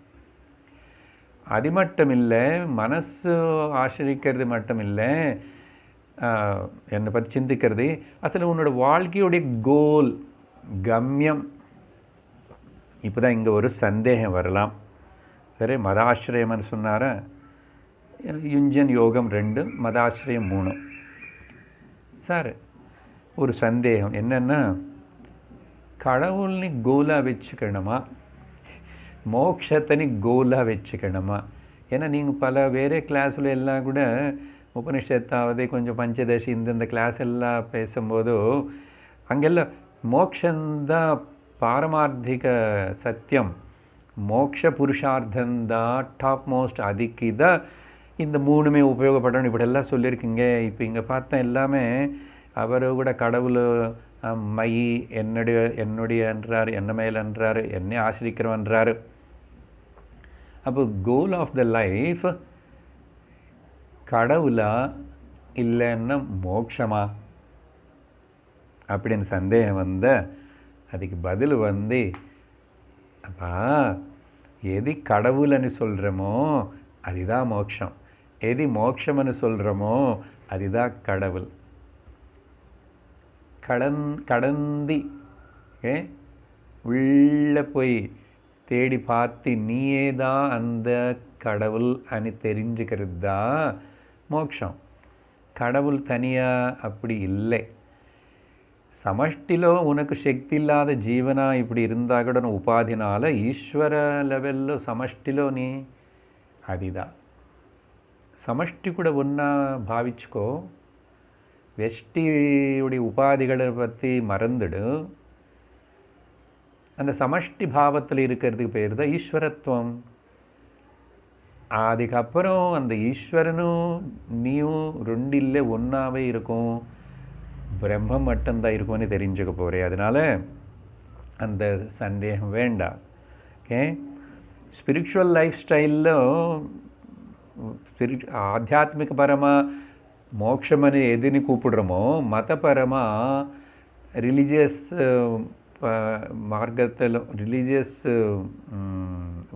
அது மட்டும் இல்லை, மனசு ஆசிரிக்கிறது மட்டும் இல்லை, என்னை பற்றி சிந்திக்கிறது. அசல் உன்னோட வாழ்க்கையுடைய கோல் கம்யம். இப்போ தான் இங்கே ஒரு சந்தேகம் வரலாம். சரி, மதாசிரயம்னு சொன்னார, யுஞ்சன் யோகம் 2, மதாசிரயம் 3. சார் ஒரு சந்தேகம் என்னென்னா, கடவுள்னி கோலாக வச்சுக்கணுமா, மோட்சத்தனி கோலாக வச்சுக்கணுமா? ஏன்னா நீங்கள் பல வேறு கிளாஸில் எல்லாம் கூட உபனிஷத்தாவது கொஞ்சம் பஞ்சதசி இந்த கிளாஸ் எல்லாம் பேசும்போது அங்கெல்லாம் மோக்ஷந்தான் பாரமார்த்திக சத்தியம், மோக்ஷ புருஷார்த்தந்தான் டாப் மோஸ்ட், அதுக்கு தான் இந்த 3மே உபயோகப்படணும் இப்படியெல்லாம் சொல்லியிருக்கீங்க. இப்போ இங்கே பார்த்தா எல்லாமே அவர் கூட கடவுள் மயி என்னுடைய என்றார், என்ன மேல் என்றார், என்னை ஆசிரிக்கிறவன்றார். அப்போ கோல் ஆஃப் த லைஃப் கடவுளா இல்லைன்னா மோட்சமா அப்படின்னு சந்தேகம் அதுக்கு பதில் அப்பா எது கடவுள்னு சொல்கிறோமோ அதுதான் மோட்சம், எது மோட்சம்னு சொல்கிறோமோ அதுதான் கடவுள். கடந்தி உள்ள போய் தேடி பார்த்து நீயே தான் அந்த கடவுள் அனு தெரிஞ்சுக்கிறது தான் மோட்சம். கடவுள் தனியாக அப்படி இல்லை. சமஷ்டிலோ உனக்கு சக்தி இல்லாத ஜீவனா இப்படி இருந்தால் கூட உபாதினால ஈஸ்வர லெவலில் சமஷ்டிலோ நீ அதுதான். சமஷ்டி கூட ஒன்றா பாவிச்சுக்கோ, வெஷ்டியுடைய உபாதிகளை பற்றி மறந்துடு. அந்த சமஷ்டி பாவத்தில் இருக்கிறதுக்கு பேர் தான் ஈஸ்வரத்துவம். அதுக்கப்புறம் அந்த ஈஸ்வரனும் நீயும் 2 இல்லை ஒன்றாவே இருக்கும், பிரம்மம் மட்டும்தான் இருக்கும்னு தெரிஞ்சுக்க போகிறேன். அதனால் அந்த சந்தேகம் வேண்டாம். ஓகே, ஸ்பிரிச்சுவல் லைஃப் ஸ்டைலில் ఆధ్యాత్మిక పరమా మోక్షమని ఏదిని కూపుడ్రమో మతపరమా రిలీజియస్ మార్గంలో రిలీజియస్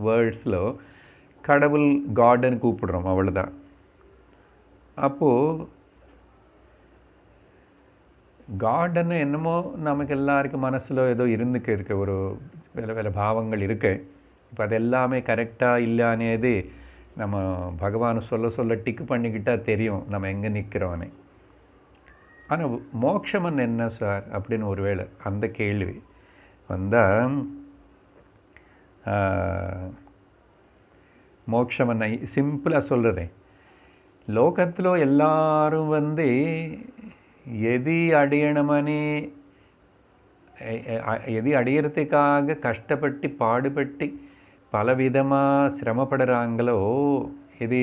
வேர்ட்ஸில் கடவுள் காட்னு கூப்பிடுறோம், அவ்வளோதான். அப்போது காட்னு என்னமோ நமக்கு எல்லாருக்கும் மனசில் ஏதோ இருந்துக்கு இருக்க ஒரு வேலை பாவங்கள் இருக்கு. இப்போ அது எல்லாமே கரெக்டாக இல்லையானேது நம்ம பகவான் சொல்ல டிக்கு பண்ணிக்கிட்டால் தெரியும் நம்ம எங்கே நிற்கிறோன்னு. ஆனால் மோட்சமன் என்ன சார் அப்படின்னு ஒருவேளை அந்த கேள்வி வந்தால், மோட்சமன் சிம்பிளாக சொல்கிறேன், லோகத்தில் எல்லாரும் எது அடையணுமனே எது அடையிறதுக்காக கஷ்டப்பட்டு பாடுபட்டு பலவிதமாக சிரமப்படுறாங்களோ இது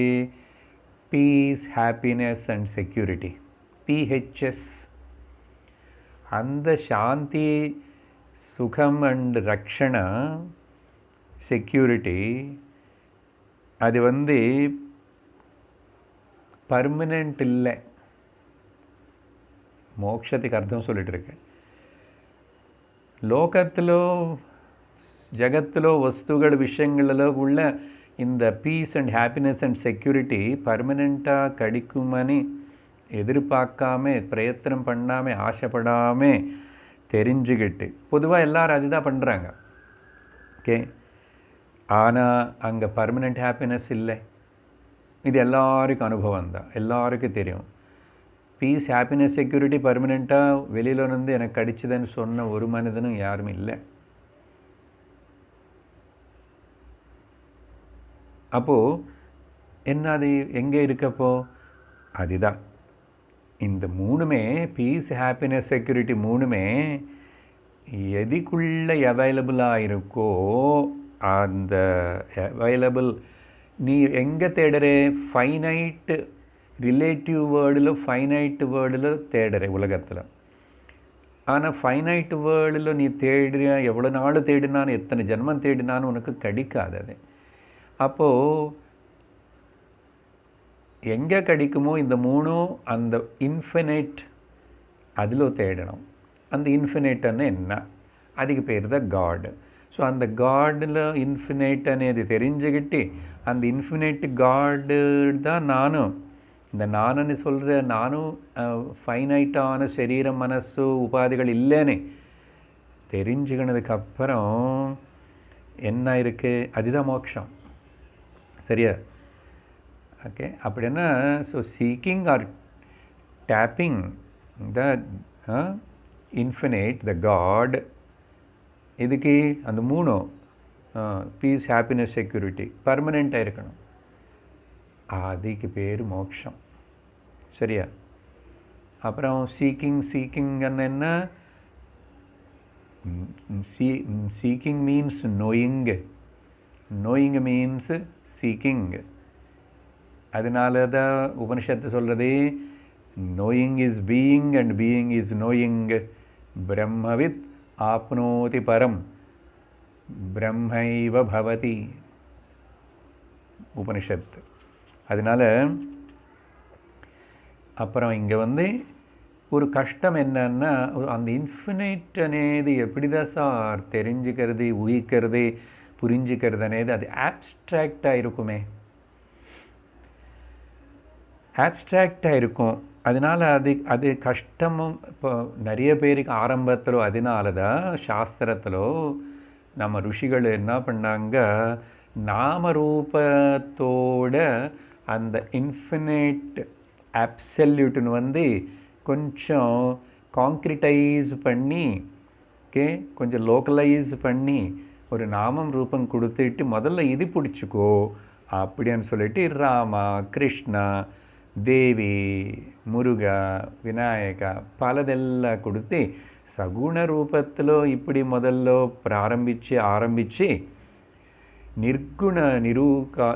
peace, happiness and security, PHS. அந்த சாந்தி, சுகம் அண்ட் ரக்ஷணா, செக்யூரிட்டி அது பர்மனெண்ட் இல்லை. மோட்சத்துக்கு அர்த்தம் சொல்லிட்டு இருக்கேன். லோகத்திலோ ஜகத்திலோ வஸ்துகள் விஷயங்களிலோ உள்ள இந்த peace and happiness and security பர்மனெண்ட்டாக கிடைக்குமனு எதிர்பார்க்காம, பிரயத்தனம் பண்ணாமல், ஆசைப்படாமல் தெரிஞ்சுக்கிட்டு பொதுவாக எல்லோரும் அதுதான் பண்ணுறாங்க. ஓகே, ஆனால் அங்கே பர்மனெண்ட் ஹாப்பினஸ் இல்லை. இது எல்லாருக்கும் அனுபவம் தான், எல்லாருக்கும் தெரியும். பீஸ், ஹாப்பினஸ், செக்யூரிட்டி பர்மனெண்ட்டாக வெளியில் எனக்கு கிடைச்சதுன்னு சொன்ன ஒரு மனிதனும் யாரும் இல்லை. அப்போது என்ன அது எங்கே இருக்கப்போ அதுதான் இந்த மூணுமே பீஸ், ஹாப்பினஸ், செக்யூரிட்டி மூணுமே எதுக்குள்ளே அவைலபிளாக இருக்கோ அந்த அவைலபிள் நீ எங்கே தேடுற? ஃபைனைட்டு ரிலேட்டிவ் வேர்டில், ஃபைனைட்டு வேர்டில் தேடுற உலகத்தில். ஆனால் ஃபைனைட் வேர்ல்டில் நீ தேடுற எவ்வளோ நாள் தேடினான்னு, எத்தனை ஜென்மம் தேடினான்னு உனக்கு கிடைக்காது அது. அப்போது எங்கே கிடைக்குமோ இந்த மூணும் அந்த இன்ஃபினைட் அதில் தேடணும். அந்த இன்ஃபினைட்னு என்ன? அதுக்கு பேர் தான் காடு. ஸோ அந்த காடில் இன்ஃபினைட் అనేది தெரிஞ்சுக்கிட்டு அந்த இன்ஃபினைட் காடு தான் நானும். இந்த நானுன்னு சொல்கிற நானும் ஃபைனைட்டான சரீரம், மனசு, உபாதிகள் இல்லைன்னு தெரிஞ்சுக்கினதுக்கப்புறம் என்ன இருக்குது? அதுதான் மோட்சம். சரியா? ஓகே. அப்படின்னா ஸோ சீக்கிங் ஆர் டேப்பிங் த இன்ஃபினைட், த காட். இதுக்கு அந்த மூணும் பீஸ், ஹாப்பினஸ், செக்யூரிட்டி பர்மனெண்ட்டாக இருக்கணும். அதுக்கு பேர் மோட்சம். சரியா? அப்புறம் சீக்கிங் என்ன? Seeking means knowing means seeking. அதனால தான் உபனிஷத்து சொல்கிறது knowing is being and being is knowing. பிரம்மவித் ஆப்னோதி பரம் பிரம்மைவ பவதி உபனிஷத்து. அதனால் அப்புறம் இங்கே ஒரு கஷ்டம் என்னன்னா, அந்த இன்ஃபினைட் అనేది எப்படி தான் சார் தெரிஞ்சுக்கிறது, ஊகிக்கிறது, புரிஞ்சுக்கிறது అనేది அது ஆப்ஸ்ட்ராக்டாக இருக்குமே, ஆப்ஸ்ட்ராக்டாக இருக்கும். அதனால் அது கஷ்டமும். இப்போ நிறைய பேருக்கு ஆரம்பத்தில் அதனால தான் சாஸ்திரத்தில் நம்ம ருஷிகள் என்ன பண்ணாங்க, நாமரூபத்தோட அந்த இன்ஃபினைட் அப்சல்யூட்னு கொஞ்சம் காங்க்ரிட்டைஸ் பண்ணி, ஓகே, கொஞ்சம் லோக்கலைஸ் பண்ணி ஒரு நாமம் ரூபம் கொடுத்துட்டு முதல்ல இது பிடிச்சிக்கோ அப்படின்னு சொல்லிட்டு ராமா, கிருஷ்ணா, தேவி, முருகா, விநாயகா பலதெல்லாம் கொடுத்து சகுண ரூபத்தில் இப்படி முதல்ல ஆரம்பித்து நிர்குண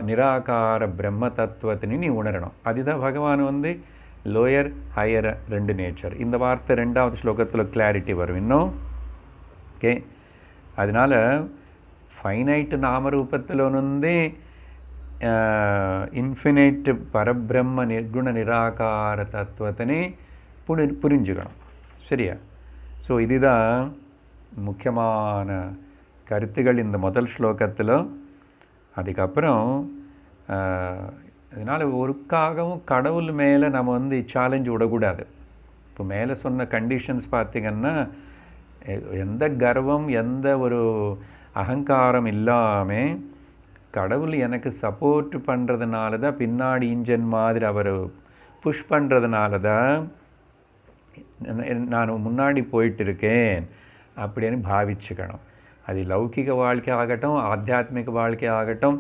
நிராகார பிரம்ம தத்துவத்தினு நீ உணரணும். அதுதான் பகவான் லோயர் ஹையர் ரெண்டு நேச்சர். இந்த வார்த்தை 2வது ஸ்லோகத்தில் கிளாரிட்டி வரும் இன்னும். ஓகே. அதனால் ஃபைனைட் நாமரூபத்தில் இன்ஃபினைட் பரபிரம்ம நிர்குண நிராகார தத்துவத்தினே புரிஞ்சுக்கணும். சரியா? ஸோ இதுதான் முக்கியமான கருத்துகள் இந்த முதல் ஸ்லோகத்தில். அதுக்கப்புறம் அதனால் ஒருக்காகவும் கடவுள் மேலே நம்ம சேலஞ்சு விடக்கூடாது. இப்போ மேலே சொன்ன கண்டிஷன்ஸ் பார்த்திங்கன்னா எந்த கர்வம், எந்த ஒரு அகங்காரம் இல்லாமல் கடவுள் எனக்கு சப்போர்ட் பண்ணுறதுனால தான், பின்னாடி இன்ஜன் மாதிரி அவர் புஷ் பண்ணுறதுனால தான் நான் முன்னாடி போயிட்டு இருக்கேன் அப்படின்னு பாவிச்சுக்கணும். அது லௌகிக வாழ்க்கை ஆகட்டும், ஆத்தியாத்மிக வாழ்க்கை ஆகட்டும்,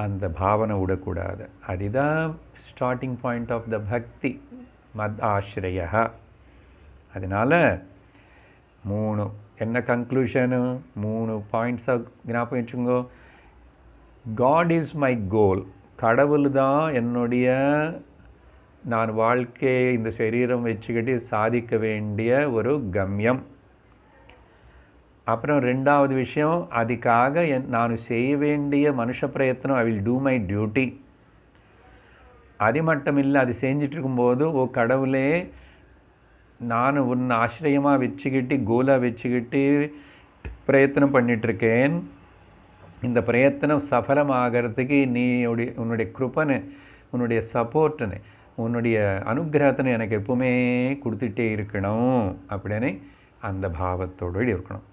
அந்த பாவனை விடக்கூடாது. அதுதான் ஸ்டார்டிங் பாயிண்ட் ஆஃப் த பக்தி, மத் ஆஸ்ரய. அதனால் 3 என்ன கன்க்ளூஷனு, 3 பாயிண்ட்ஸாக ஞாபகம் வச்சுங்கோ. God is my goal. கடவுள் தான் என்னுடைய, நான் வாழ்க்கையை இந்த சரீரம் வச்சுக்கிட்டு சாதிக்க வேண்டிய ஒரு கம்யம். அப்புறம் 2வது விஷயம், அதுக்காக நான் செய்ய வேண்டிய மனுஷ பிரயத்தனம், I will do my duty. அது மட்டும் இல்லை, அது செஞ்சிட்டு இருக்கும்போது ஓ கடவுளே, நான் உன்னை ஆசிரியமாக வச்சுக்கிட்டு கோலாக வச்சுக்கிட்டு பிரயத்தனம் பண்ணிகிட்ருக்கேன். இந்த பிரயத்தனம் சஃலமாகிறதுக்கு உன்னுடைய கிருபனை, உன்னுடைய சப்போர்ட்டுன்னு, உன்னுடைய அனுகிரகத்தினை எனக்கு எப்பவுமே கொடுத்துட்டே இருக்கணும் அப்படின்னு அந்த பாவத்தோடு இருக்கணும்.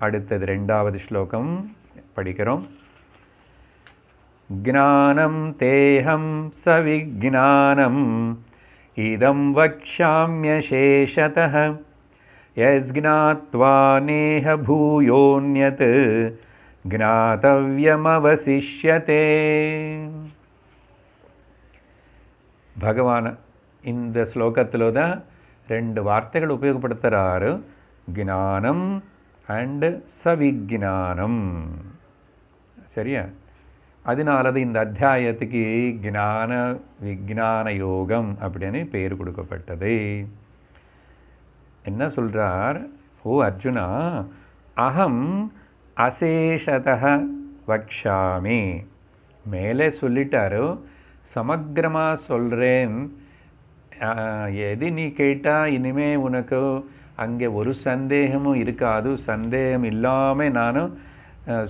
அடுத்தது 2வது ஸ்லோகம் படிக்கிறோம். ஞானம் தேஹம் சவிஜ்ஞானம் இதம் வக்ஷாம்யசேஷதः யஸ்ஞாத்வா நேஹ பூயோன்யத் ஞாதவ்யமவசிஷ்யதே. பகவான் இந்த ஸ்லோகத்தில் தான் 2 வார்த்தைகள் உபயோகப்படுத்துகிறாரு, ஞானம் அண்டு சவிஜ்ஞானம். சரியா? அதனால தான் இந்த அத்தியாயத்துக்கு ஞான விஞ்ஞான யோகம் அப்படின்னு பேர் கொடுக்கப்பட்டது. என்ன சொல்கிறார்? ஓ அர்ஜுனா, அகம் அசேஷதः வக்ஷாமி. மேலே சொல்லிட்டாரு, சமக்கிரமாக சொல்கிறேன். எது நீ கேட்டால் இனிமே உனக்கு அங்கே ஒரு சந்தேகமும் இருக்காது. சந்தேகம் இல்லாமல் நானும்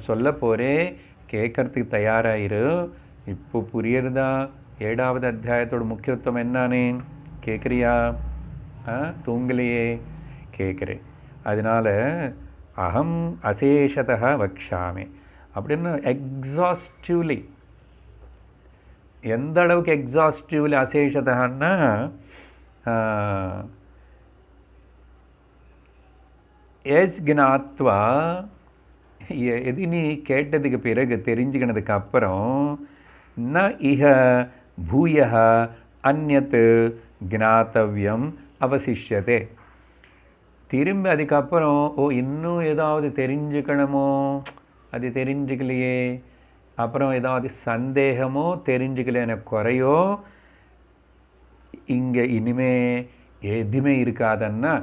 சொல்ல போகிறேன். கேட்கறதுக்கு தயாராகிரு. இப்போ புரியுறதா 7வது அத்தியாயத்தோட முக்கியத்துவம் என்னன்னு? கேட்குறியா? தூங்கலையே? கேட்குறேன். அதனால் அகம் அசேஷதः வக்ஷாமி அப்படின்னு எக்ஸாஸ்டிவ்லி. எந்த அளவுக்கு எக்ஸாஸ்டிவ்லி அசேஷதன்னா, ஏஜ் கினாத்வா, எது நீ கேட்டதுக்கு பிறகு தெரிஞ்சுக்கினதுக்கு அப்புறம், ந இஹ பூய அந்யத் ஜ்ஞாத்தவ்யம் அவசிஷ்யதே. திரும்பி அதுக்கப்புறம் இன்னும் ஏதாவது தெரிஞ்சுக்கணுமோ, அது தெரிஞ்சுக்கலையே, அப்புறம் ஏதாவது சந்தேகமோ தெரிஞ்சுக்கலைன்னு குறையோ இங்கே இனிமே எதுவுமே இருக்காதன்னா,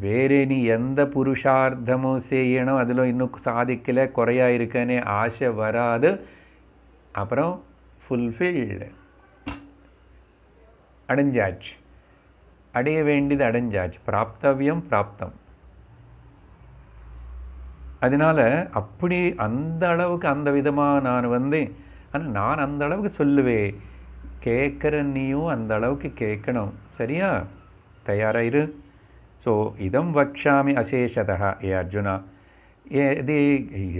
வேறு நீ எந்த புருஷார்த்தமும் செய்யணும், அதில் இன்னும் சாதிக்கலை, குறையா இருக்கனே ஆசை வராது. அப்புறம் ஃபுல்ஃபில்டு, அடைஞ்சாச்சு. அடைய வேண்டியது அடைஞ்சாச்சு. பிராப்தவியம் பிராப்தம். அதனால் அப்படி அந்த அளவுக்கு அந்த விதமாக நான் ஆனால் நான் அந்த அளவுக்கு சொல்லுவேன். கேட்குற நீயும் அந்த அளவுக்கு கேட்கணும். சரியா? தயாராயிரு. ஸோ இதம் வக்ஷாமி அசேஷதா. ஏ அர்ஜுனா,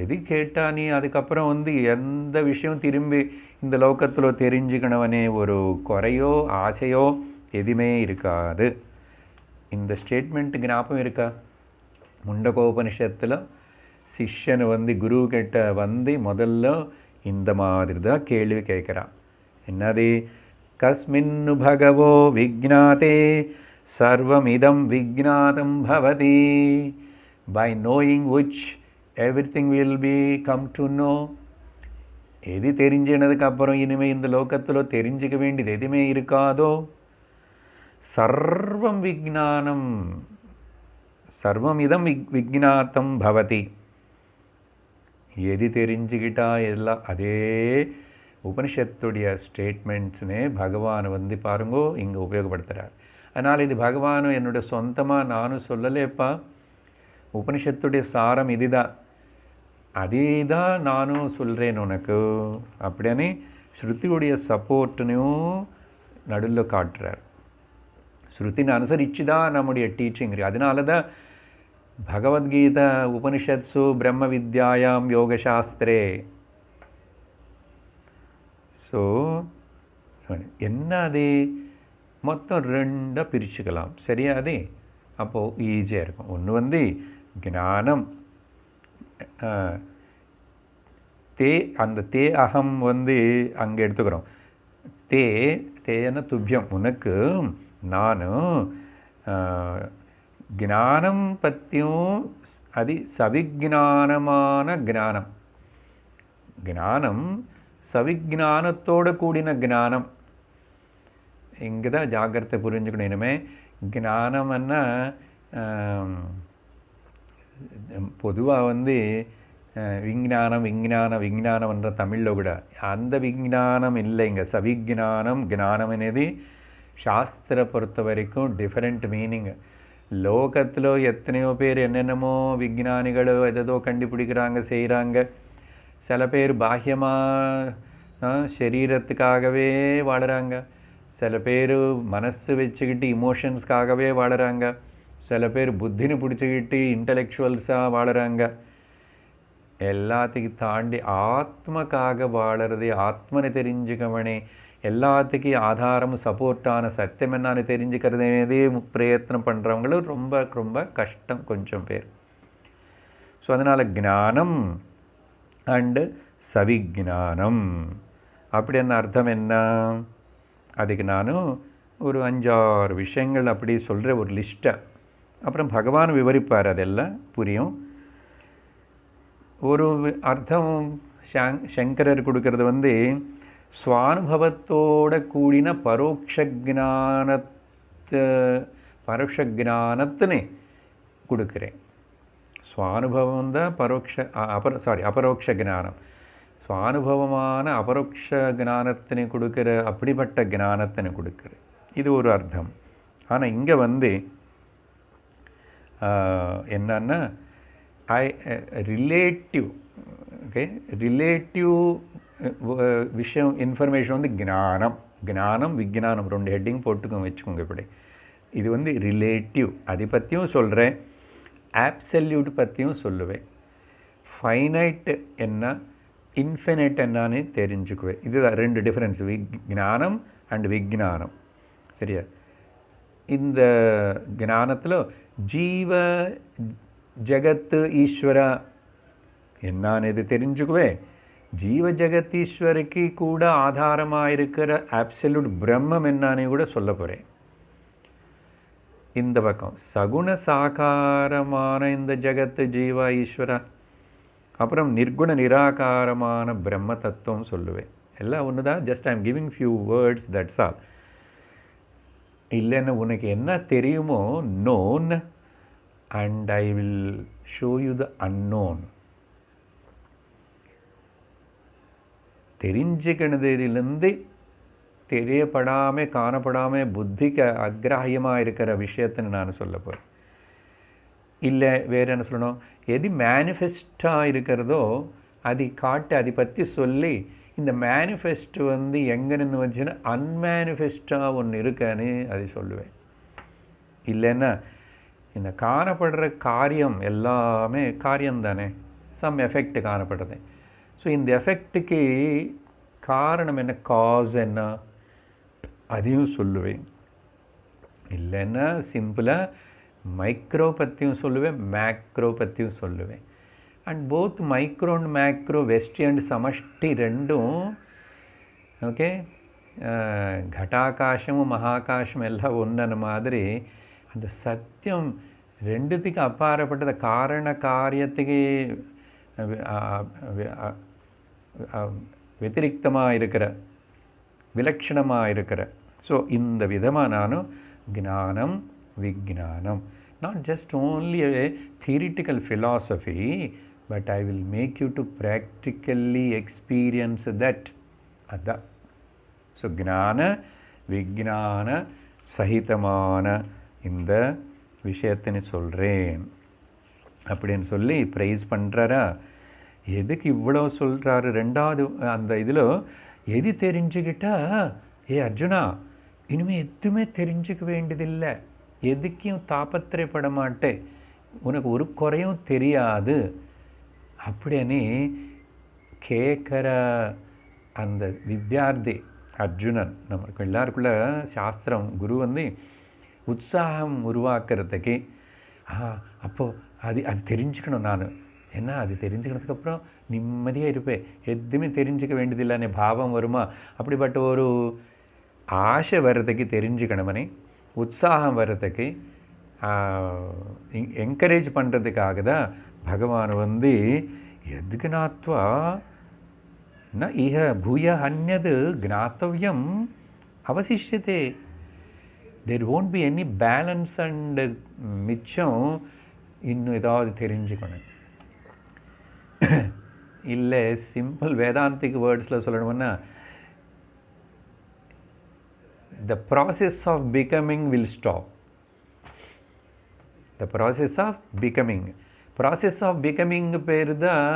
எது கேட்டா நீ அதுக்கப்புறம் எந்த விஷயம் திரும்பி இந்த லோகத்தில் தெரிஞ்சுக்கணவனே ஒரு குறையோ ஆசையோ எதுவுமே இருக்காது. இந்த ஸ்டேட்மெண்ட் ஞாபகம் இருக்கா? முண்டகோபனிஷத்தில் சிஷ்யன் குரு கிட்ட முதல்ல இந்த மாதிரி தான் கேள்வி கேட்குறான். என்னது? கஸ்மின்னு பகவோ விஜ்ஞாதே சர்வமிதம் விஜ்ஞாதம் பவதி, by knowing which everything will become to know. எது தெரிஞ்சினதுக்கு அப்புறம் இனிமேல் இந்த லோகத்தில் தெரிஞ்சிக்க வேண்டியது எதுவுமே இருக்காதோ. சர்வம் விஜ்ஞானம், சர்வமிதம் விஜ்ஞாத்தம் பவதி. எது தெரிஞ்சுக்கிட்டா எல்லாம் அதே உபனிஷத்துடைய ஸ்டேட்மெண்ட்ஸ்னே பகவான் பாருங்கோ இங்கே உபயோகப்படுத்துகிறார். அதனால் இது பகவான் என்னுடைய சொந்தமாக நானும் சொல்லலேப்பா. உபனிஷத்துடைய சாரம் இதுதான், அதே தான் நானும் சொல்கிறேன் உனக்கு அப்படின்னு ஸ்ருதியுடைய சப்போர்ட்னையும் நடுவில் காட்டுறார். ஸ்ருதினை அனுசரித்து தான் நம்முடைய டீச்சிங். அதனால தான் பகவத்கீதா உபனிஷத்சு பிரம்ம வித்யாயாம் யோகசாஸ்திரே. ஸோ என்ன அது மொத்தம் 2 பிரிச்சுக்கலாம். சரியா? அது அப்போது ஈஸியாக இருக்கும். ஒன்று ஞானம், தே, அந்த தே அகம் அங்கே எடுத்துக்கிறோம். தேன துப்பியம், உனக்கு நானும் ஞானம் பற்றியும் அது சவிஜ்ஞானமான ஞானம். ஞானம் சவிஜ்ஞானத்தோடு கூடின ஞானம். இங்கே தான் ஜாகிரதை புரிஞ்சுக்கணும். இனிமேல் ஞானம்னா பொதுவாக விஞ்ஞானம் விஞ்ஞானம்ன்ற தமிழில் கூட அந்த விஞ்ஞானம் இல்லை. இங்கே சவிஜ்ஞானம் ஞானம் అనేది சாஸ்திர பொறுத்த வரைக்கும் டிஃப்ரெண்ட் மீனிங். லோகத்தில் எத்தனையோ பேர் என்னென்னமோ விஞ்ஞானிகள் எதோ கண்டுபிடிக்கிறாங்க, செய்கிறாங்க. சில பேர் பாஹ்யமாக சரீரத்துக்காகவே வாழுறாங்க, சில பேர் மனசு வச்சுக்கிட்டு இமோஷன்ஸ்க்காகவே வாழுறாங்க, சில பேர் புத்தினு பிடிச்சிக்கிட்டு இன்டலெக்சுவல்ஸாக வாழுறாங்க. எல்லாத்துக்கும் தாண்டி ஆத்மக்காக வாழறது, ஆத்மனை தெரிஞ்சுக்கவனே, எல்லாத்துக்கும் ஆதாரம் சப்போர்ட்டான சத்தியம் என்னான்னு தெரிஞ்சுக்கிறதே பிரயத்னம் பண்ணுறவங்களும் ரொம்ப ரொம்ப கஷ்டம் கொஞ்சம் பேர். ஸோ அதனால் ஞானம் அண்டு சவிஜ்ஞானம் அப்படின்னு அர்த்தம் என்ன? அதுக்கு நானும் ஒரு 5-6 விஷயங்கள் அப்படி சொல்கிற ஒரு லிஸ்ட்டை அப்புறம் பகவான் விவரிப்பார், அதெல்லாம் புரியும். ஒரு அர்த்தம் சங்கரர் கொடுக்கறது வந்து ஸ்வானுபவத்தோட கூடின பரோட்ச கொடுக்குறேன். ஸ்வானுபவம் தான் அபரோக்ஷ ஜானம். ஸ்வானுபவமான அபரோக்ஷ ஜானத்தினை கொடுக்குற அப்படிப்பட்ட ஜானத்தினை கொடுக்குறேன். இது ஒரு அர்த்தம். ஆனால் இங்கே வந்து என்னன்னா ரிலேட்டிவ் விஷயம் இன்ஃபர்மேஷன் வந்து ஞானம் விஜ்ஞானம் 2 ஹெட்டிங் போட்டுக்கோங்க, வச்சுக்கோங்க. இப்படி இது வந்து ரிலேட்டிவ், அதை பற்றியும் சொல்கிறேன், ஆப்சல்யூட் பற்றியும் சொல்லுவேன். ஃபைனைட் என்ன இன்ஃபினைட் என்னன்னு தெரிஞ்சுக்குவேன். இது 2 டிஃப்ரென்ஸ், ஞானம் அண்ட் விஜ்ஞானம். சரியா? இந்த ஞானத்தில் ஜீவ ஜகத்து ஈஸ்வர என்னன்னு இது தெரிஞ்சுக்குவேன். ஜீவ ஜெகத்தீஸ்வருக்கு கூட ஆதாரமாக இருக்கிற ஆப்சல்யூட் பிரம்மம் என்னன்னு கூட சொல்ல போகிறேன். இந்த பக்கம் சகுண சாகாரமான இந்த ஜகத்து ஜீவா ஈஸ்வரா, அப்புறம் நிர்குண நிராகாரமான பிரம்ம தத்துவம் சொல்லுவேன். எல்லாம் ஒன்று தான், just I am giving few words, that's all. இல்லைன்னு உனக்கு என்ன தெரியுமோ known, and I will show you the unknown. தெரிஞ்சுக்கினதிலிருந்து தெரியப்படாமல் காணப்படாமல் புத்திக்கு அக்ராஹியமாக இருக்கிற விஷயத்தின்னு நான் சொல்ல போகிறேன். இல்லை வேறு என்ன சொல்லணும், எது மேனிஃபெஸ்டாக இருக்கிறதோ அதை காட்டு, அதை பற்றி சொல்லி இந்த மேனிஃபெஸ்ட் வந்து எங்கன்னு வச்சுன்னா அன்மேனிஃபெஸ்டாக ஒன்று இருக்கான்னு அதை சொல்லுவேன். இல்லைன்னா இந்த காணப்படுற காரியம் எல்லாமே காரியம் தானே, சம் எஃபெக்ட் காணப்படுறது. ஸோ இந்த எஃபெக்ட்டுக்கு காரணம் என்ன, காஸ் என்ன, அதையும் சொல்லுவேன். இல்லைன்னா சிம்பிளாக மைக்ரோ பற்றியும் சொல்லுவேன், மேக்ரோ பற்றியும் சொல்லுவேன். And both micro and macro, வெஸ்டி அண்ட் சமஷ்டி ரெண்டும் ஓகே. கட்டாகாசமும் மகாகாசம் எல்லாம் ஒன்றுன மாதிரி அந்த சத்தியம் ரெண்டுத்துக்கு அப்பாற்பட்டத காரண காரியத்துக்கு வெத்திரிக்தமாக இருக்கிற, விலக்ஷணமாக இருக்கிற. ஸோ இந்த விதமாக நானும் ஞானம் விஜ்ஞானம், not just only a theoretical philosophy, but I will make you to practically experience that. Adha. So ஞான விஜ்ஞான சகிதமான இந்த விஷயத்தினை சொல்கிறேன் அப்படின்னு சொல்லி ப்ரைஸ் பண்ணுறாரா. எதுக்கு இவ்வளோ சொல்கிறாரு? 2வது அந்த இதில் எது தெரிஞ்சுக்கிட்டா, அர்ஜுனா இனிமேல் எதுவுமே தெரிஞ்சுக்க வேண்டியதில்லை, எதுக்கும் தாபத்திரப்பட மாட்டேன், உனக்கு ஒரு குறையும் தெரியாது அப்படின்னு கேட்குற அந்த வித்யார்த்தி அர்ஜுனன். நமக்கு எல்லாருக்குள்ள சாஸ்திரம் குரு வந்து உற்சாகம் உருவாக்குறதுக்கு அப்போது அது தெரிஞ்சுக்கணும். நான் என்ன அது தெரிஞ்சுக்கினதுக்கப்புறம் நிம்மதியாக இருப்பேன், எதுவுமே தெரிஞ்சுக்க வேண்டியதில்லைன்னு பாவம் வருமா? அப்படிப்பட்ட ஒரு ஆசை வர்றதுக்கு தெரிஞ்சுக்கணுமனே, உற்சாகம் வர்றதுக்கு என்கரேஜ் பண்ணுறதுக்காக தான் பகவான் வந்து எதுக்கு நாத்வா ந இஹ பூய அந்யது ஞாத்தவ்யம் அவசிஷ்யதே. தேர் won't be any balance and மிச்சம் இன்னும் ஏதாவது தெரிஞ்சுக்கணும். இல்லை சிம்பிள் வேதாந்திக் வேர்ட்ஸில் சொல்லணும்னா, the process of becoming will stop. The process of becoming பேர் தான்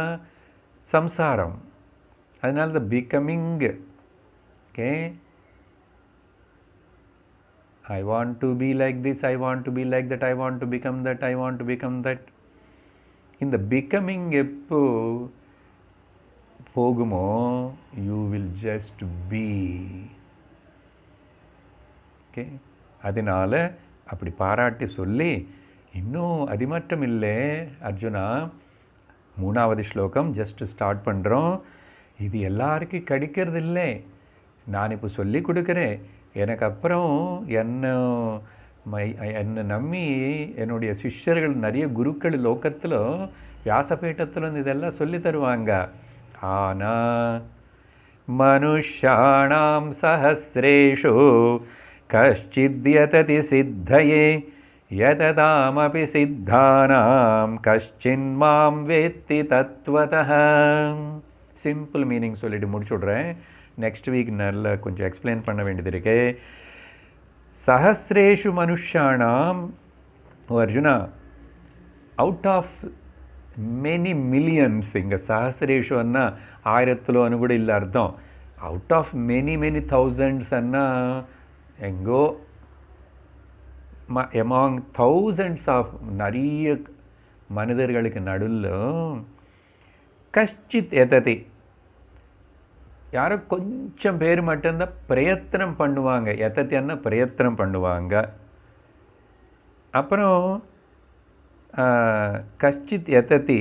சம்சாரம். அதனால the becoming, okay, I want to be like this, I want to be like that, I want to become that, I want to become that. இந்த becoming எப்போ போகுமோ, you will just be. Okay, அதனால் அப்படி பாராட்டி சொல்லி, இன்னும் அது மட்டும் இல்லை அர்ஜுனா, 3வது ஸ்லோகம் ஜஸ்ட் ஸ்டார்ட் பண்ணுறோம். இது எல்லாருக்கும் கிடைக்கிறது இல்லை, நான் இப்போ சொல்லி கொடுக்குறேன். எனக்கு அப்புறம் என்னை நம்பி என்னுடைய சிஷ்யர்கள் நிறைய குருக்கள் லோகத்தில் வியாசபீட்டத்தில் இதெல்லாம் சொல்லி தருவாங்க. ஆனால் மனுஷ்யாணாம் சஹஸ்ரேஷு கஷ்சித்யததி சித்தயே யததாமபி சித்தானாம் கஷ்சின்மாம் வேத்தி தத்வதஹ. சிம்பிள் மீனிங் சொல்லிட்டு முடிச்சு விட்றேன். நெக்ஸ்ட் வீக் நல்லா கொஞ்சம் எக்ஸ்பிளைன் பண்ண வேண்டியது இருக்கு. சஹஸ்ரேஷு மனுஷானாம், Arjuna, out of many millions, இங்கே சஹஸ்ரேஷு அண்ணா ஆயிரத்தில் அனு கூட இல்லை அர்த்தம். அவுட் ஆஃப் மெனி தௌசண்ட்ஸ் அண்ணா எங்கோ எமாங் தௌசண்ட்ஸ் ஆஃப் நிறைய மனிதர்களுக்கு நடுவில் கஷ்டித் எததி, யாரோ கொஞ்சம் பேர் மட்டும்தான் பிரயத்தனம் பண்ணுவாங்க. எத்தத்தின்னா பிரயத்தனம் பண்ணுவாங்க. அப்புறம் கஷ்டித் எத்ததி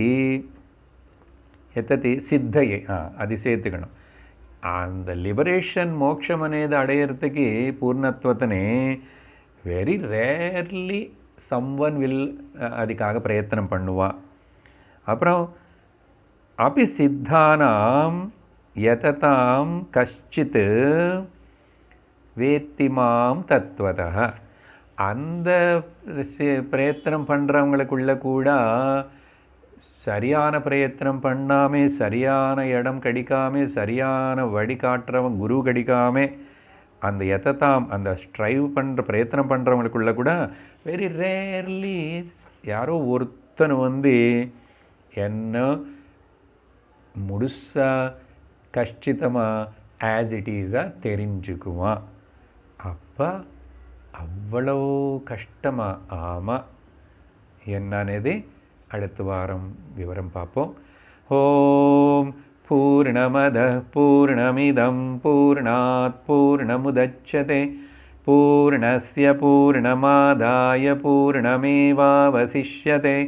சித்தையை அது சேர்த்துக்கணும். அந்த லிபரேஷன் மோட்சம் అనేది அடையிறதுக்கு பூர்ணத்துவத்தனே வெரி ரேர்லி சம்வன் வில் அதுக்காக பிரயத்தனம் பண்ணுவான். அப்புறம் அபி சித்தானாம் யததாம் கஷ்சித் வேத்திமாம் தத்வதः, அந்த பிரயத்தனம் பண்ணுறவங்களுக்குள்ள கூட சரியான பிரயத்தனம் பண்ணாமல், சரியான இடம் கிடைக்காமல், சரியான வழி காட்டுறவன் குரு கிடைக்காமல், அந்த யததாம் அந்த ஸ்ட்ரைவ் பண்ணுற பிரயத்தனம் பண்ணுறவங்களுக்குள்ள கூட வெரி ரேர்லி யாரோ ஒருத்தன் என்ன முழுசாக கஷ்டிதமாக ஆஸ் இட் ஈஸாக தெரிஞ்சுக்குவான். அப்போ அவ்வளோ கஷ்டமாக ஆமாம் என்னன்னது அடுத்த வாரம் விவரம் பார்ப்போம். ஓம் பூர்ணமத பூர்ணமிதம் பூர்ணாத் பூர்ணமுதச்யதே பூர்ணஸ்ய பூர்ணமாதாய பூர்ணமேவாவசிஷ்யதே.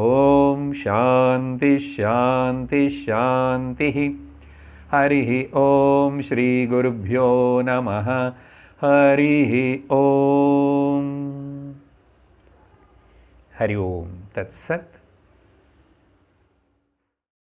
ஓம் சாந்தி சாந்தி சாந்தி. हरिः ओम श्री गुरुभ्यो नमः. हरिः ओम. हरि ओम तत्सत्.